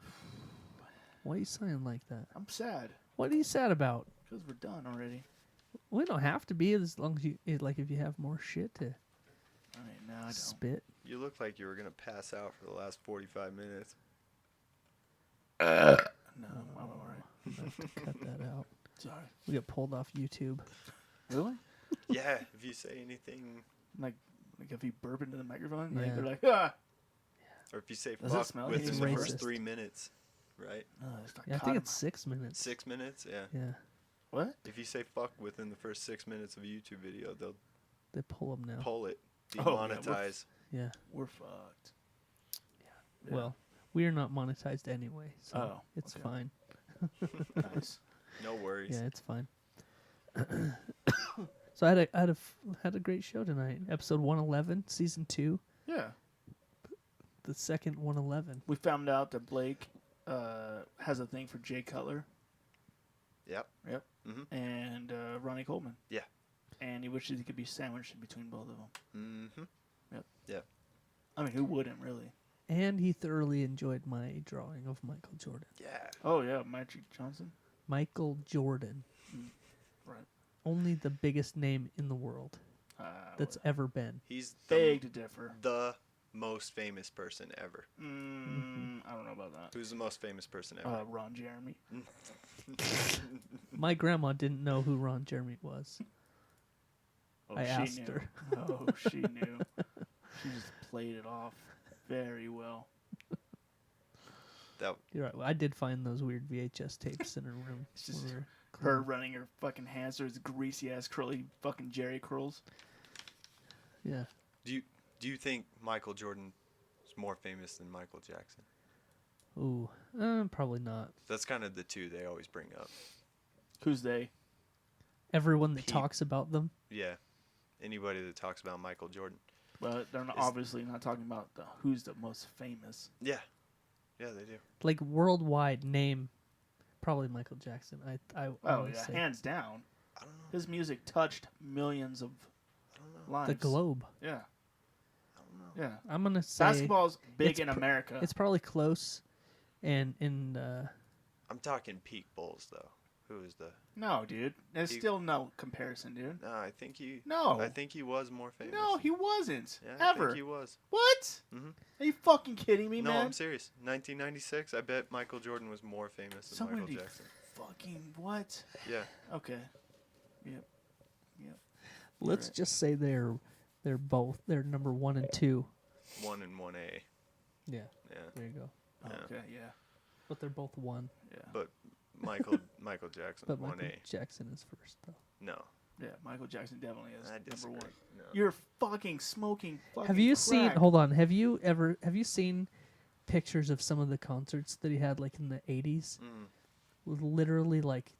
Why are you sighing like that? I'm sad What are you sad about? because we're done already. We don't have to be as long as you like. If you have more shit to All right, no, I don't. spit. You look like you were going to pass out for the last 45 minutes. No, I'm all right. Cut that out. Sorry. We get pulled off YouTube. Really? Yeah, if you say anything, Like if you burp into the microphone, Yeah. like, they're like, ah. or if you say Does it fuck smell within like the it's first racist? 3 minutes, right? Yeah, I think it's 6 minutes. 6 minutes, yeah. Yeah, What? If you say fuck within the first 6 minutes of a YouTube video, they'll they pull them now. pull it, Oh, yeah, demonetize. Yeah. We're fucked. Yeah. Well, we are not monetized anyway, so Oh, it's okay. fine. Nice. No worries. Yeah, it's fine. So I had a great show tonight. Episode 111, season 2, Yeah. the second 111. We found out that Blake has a thing for Jay Cutler. Yep. Yep. Mhm. And Ronnie Coleman. Yeah. And he wishes he could be sandwiched in between both of them. Mm-hmm. Yep. Yeah. I mean, who wouldn't really? And he thoroughly enjoyed my drawing of Michael Jordan. Yeah. Oh yeah, Magic Johnson. Michael Jordan. Right. Only the biggest name in the world that's ever been. He's beg to differ. the most famous person ever. I don't know about that. Who's the most famous person ever? Ron Jeremy. My grandma didn't know who Ron Jeremy was. Oh, I she asked knew. her. Oh, she knew. She just played it off very well. That You're right. Well, I did find those weird VHS tapes in her room It's just when we were Her running her fucking hands through his greasy ass curly fucking Jerry curls. Yeah. Do you think Michael Jordan is more famous than Michael Jackson? Ooh, probably not. That's kind of the two they always bring up. Who's they? Everyone that Pete. talks about them. Yeah. Anybody that talks about Michael Jordan. But they're not, Is- obviously not talking about who's the most famous. Yeah. Yeah, they do. Like worldwide name, probably Michael Jackson. I Oh would yeah, say. hands down. I don't know. His music touched millions of I don't know. lives. The globe. Yeah, I don't know. yeah. I'm gonna say Basketball's big it's in America. it's probably close, and in I'm talking peak Bulls though. Who is the? No, dude. There's He- still no comparison, dude. No, I think he. No. I think he was more famous. No, he wasn't. Yeah, I Ever. think he was. What? Mhm. Are you fucking kidding me, No, man? I'm serious. 1996. I bet Michael Jordan was more famous than Someone Michael be Jackson. fucking what? Yeah. Okay. Yep. let's Right. just say they're they're number 1 and 2. 1 and 1A. Yeah, Yeah. there you go. Yeah. Okay. Yeah. But they're both 1. Yeah. But Michael Jackson But 1A. Michael Jackson is first though. No. Yeah. Michael Jackson definitely is I number disagree. one. No. You're fucking smoking. Fucking Have you seen? crack. Hold on. Have you seen pictures of some of the concerts that he had like in the 80s? Mm. With literally like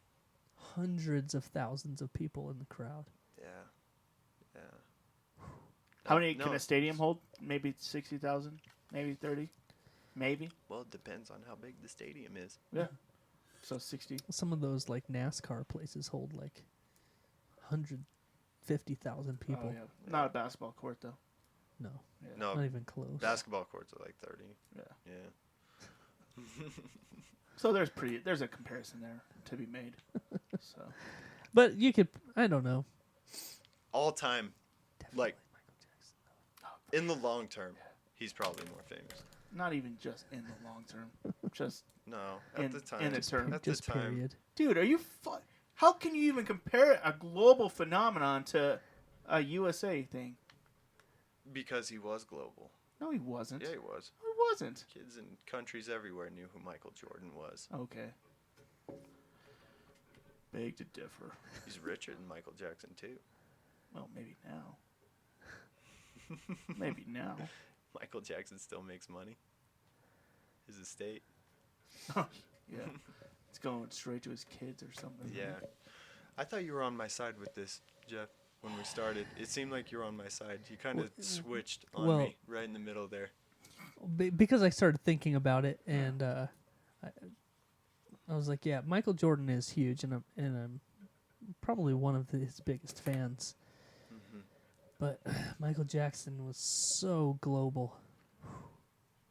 hundreds of thousands of people in the crowd. Yeah. Yeah. How many No, can a stadium hold? Maybe 60,000. Maybe 30. Maybe. Well, it depends on how big the stadium is. Yeah. So 60. Some of those like NASCAR places hold like 150,000 people. Oh, yeah. Not a basketball court though. No, Yeah. No, not even close. basketball courts are like 30. Yeah. Yeah. So there's a comparison there to be made. So But you could, I don't know. All time, Definitely Like- Michael Jackson. in the long term, he's probably more famous. not even just in the long term. Just No, at In- the time. in the term. At the Just time. period. dude, are you how can you even compare a global phenomenon to a USA thing? Because he was global. No, he wasn't. Yeah, he was. He wasn't. Kids in countries everywhere knew who Michael Jordan was. Okay. Beg to differ. He's richer than Michael Jackson, too. Well, maybe now. Maybe now. Michael Jackson still makes money. His estate. Yeah. It's going straight to his kids or something. Yeah. I thought you were on my side with this, Jeff, when we started. It seemed like you were on my side. You kind of switched on well- me right in the middle there. Because I started thinking about it, and I was like, yeah, Michael Jordan is huge, and I'm probably one of his biggest fans. Mm-hmm. But Michael Jackson was so global,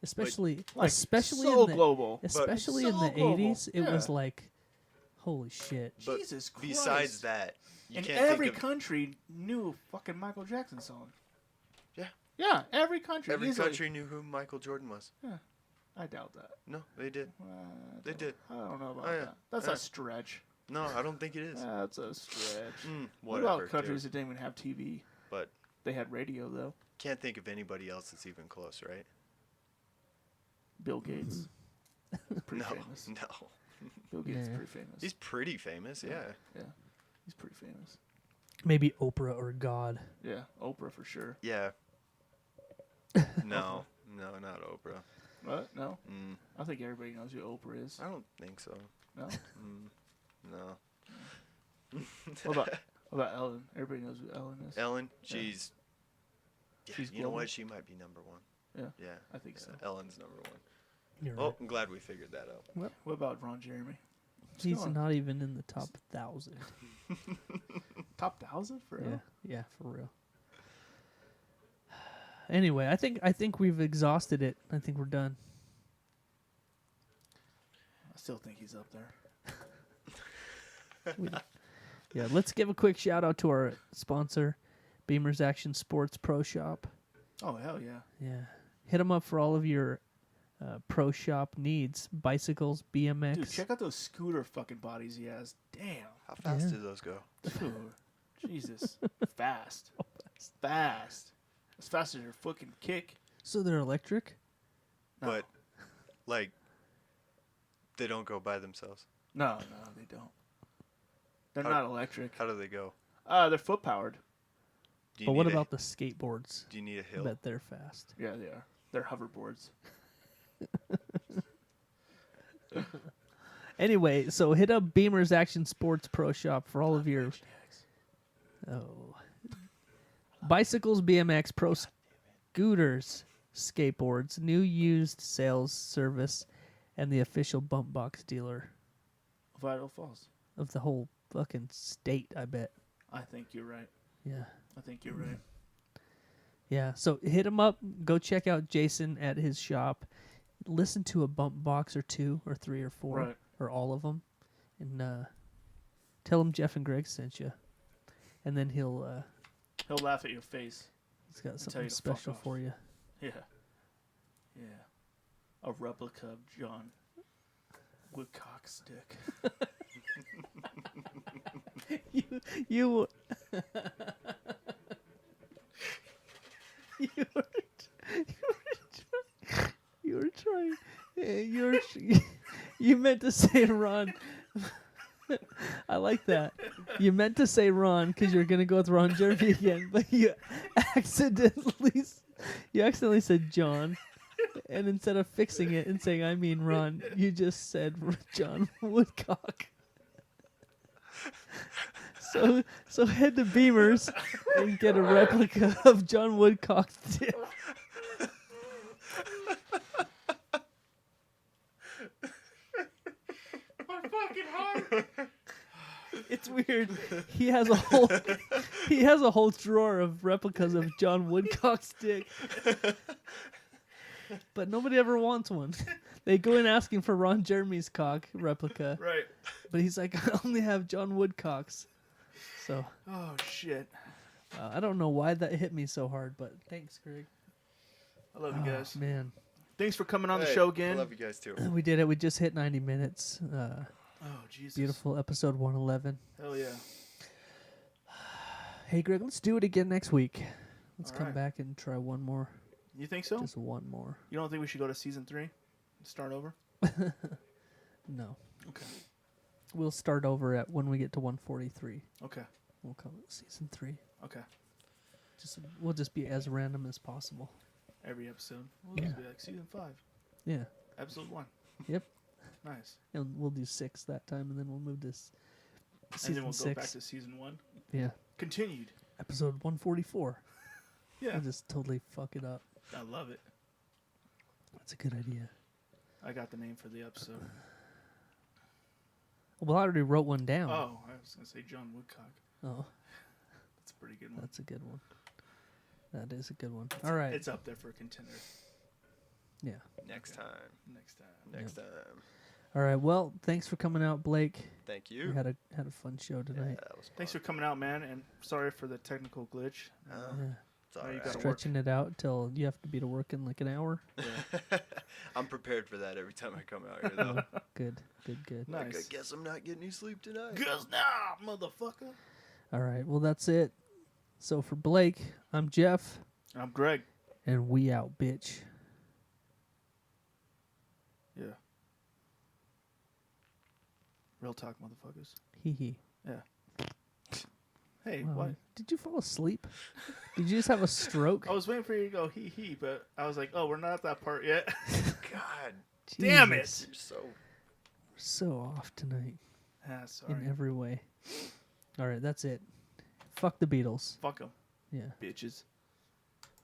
especially Like, especially so in the global. especially So in the global. 80s. It was Yeah. like, holy shit. But Jesus Christ. besides that, you And can't every think of country knew a fucking Michael Jackson song. Yeah. Yeah, every country. every easily. country knew who Michael Jordan was. I doubt that. No, they did. They did. I don't know about Oh, yeah. that. That's Yeah. a stretch. No, I don't think it is. That's a stretch. What Whatever. about countries dude. that didn't even have TV? But They had radio, though. can't think of anybody else that's even close, right? Bill Gates. He's pretty No, famous. no. Bill Gates is Yeah. pretty famous. He's pretty famous, yeah. Yeah. He's pretty famous. Maybe Oprah or God. Yeah. Oprah for sure. Yeah. No, no, not Oprah. What? No? Mm, I think everybody knows who Oprah is. I don't think so. No? No. What about Ellen? Everybody knows who Ellen is. Ellen, she's. Yeah, She's you know global? what? She might be number one. Yeah. Yeah. I think so. Ellen's number one. You're Oh, right. I'm glad we figured that out. What about Ron Jeremy? What's He's going on? not even in the top 1,000. Top 1,000 for Yeah, real? yeah, for real. Anyway, I think we've exhausted it. I think we're done. I still think he's up there. Yeah, let's give a quick shout out to our sponsor, Beamer's Action Sports Pro Shop. Oh, hell yeah. Yeah, hit them up for all of your pro shop needs: bicycles, BMX. Dude, check out those scooter fucking bodies he has. Damn. How fast Yeah. do those go? Dude. Jesus. Fast. Fast. As fast as your foot can kick. So they're electric. No. But, like, they don't go by themselves. No, they don't. They're How- not electric. How do they go? They're foot powered. Do you But what need a- about the skateboards? Do you need a I hill? bet they're fast. Yeah, they are. They're hoverboards. Anyway, so hit up Beamer's Action Sports Pro Shop for all of your bicycles, BMX, pro scooters, skateboards, new used sales service, and the official bump box dealer Vital Falls. of the whole fucking state, I bet. I think you're right. Yeah. I think you're right. Yeah, so hit him up. Go check out Jason at his shop. Listen to a bump box or 2 or 3 or 4 Right. or all of them, and tell him Jeff and Greg sent you. And then he'll He'll laugh at your face. he's got tell something you to fuck special off. for you. Yeah. Yeah. A replica of John Woodcock stick. you you you were trying you meant to say Ron. I like that. You meant to say Ron because you're gonna go with Ron Jeremy again, but you accidentally said John, and instead of fixing it and saying I mean Ron, you just said John Woodcock. So head to Beamer's and get a replica of John Woodcock's dick. It's weird. He has a whole drawer of replicas of John Woodcock's dick. But nobody ever wants one. They go in asking for Ron Jeremy's cock replica. Right. But he's like, I only have John Woodcock's. So Oh, shit. I don't know why that hit me so hard, but thanks, Greg. I love you guys. Man, Thanks for coming on the Hey, show I again. love you guys too. we did it. We just hit 90 minutes. Oh, Jesus. Beautiful episode 111. Hell yeah. Hey, Greg, let's do it again next week. Let's All come right. back and try one more. You think so? Just one more. You don't think we should go to season 3? Start over? No. Okay. We'll start over at when we get to 143. Okay. We'll call it season 3. Okay. We'll just be as random as possible. Every episode. We'll just be like season 5. Yeah. Episode 1. Yep. Nice. And we'll do 6 that time, and then we'll move to And season then we'll 6. go back to season 1. Yeah. Continued. Episode 144. Yeah. We'll just totally fuck it up. I love it. That's a good idea. I got the name for the episode. Well, I already wrote one down. Oh, I was going to say John Woodcock. Oh, That's a pretty good one. that's a good one. That is a good one. All right. It's up there for a contender Yeah. Next time. next time. Next time. All right. Well, thanks for coming out, Blake. Thank We you. had a fun show tonight. that was Thanks for fun. coming out, man, and sorry for the technical glitch. Oh, Yeah. it's all Now you right. gotta work. Stretching it out till you have to be to work in like an hour. I'm prepared for that every time I come out here, though. Good. Good. Good. Nice. Like, I guess I'm not getting any sleep tonight. Cause now, motherfucker. All right. Well, that's it. So for Blake, I'm Jeff, I'm Greg. and we out, bitch. Yeah. Real talk, motherfuckers. Hee hee. Yeah. Hey, Wow. what? Did you fall asleep? Did you just have a stroke? I was waiting for you to go hee, but I was like, oh, we're not at that part yet. God, Damn it. Jesus. you're so. We're so off tonight Ah, sorry. in every way. All right, that's it. Fuck the Beatles. Fuck them, Yeah. bitches.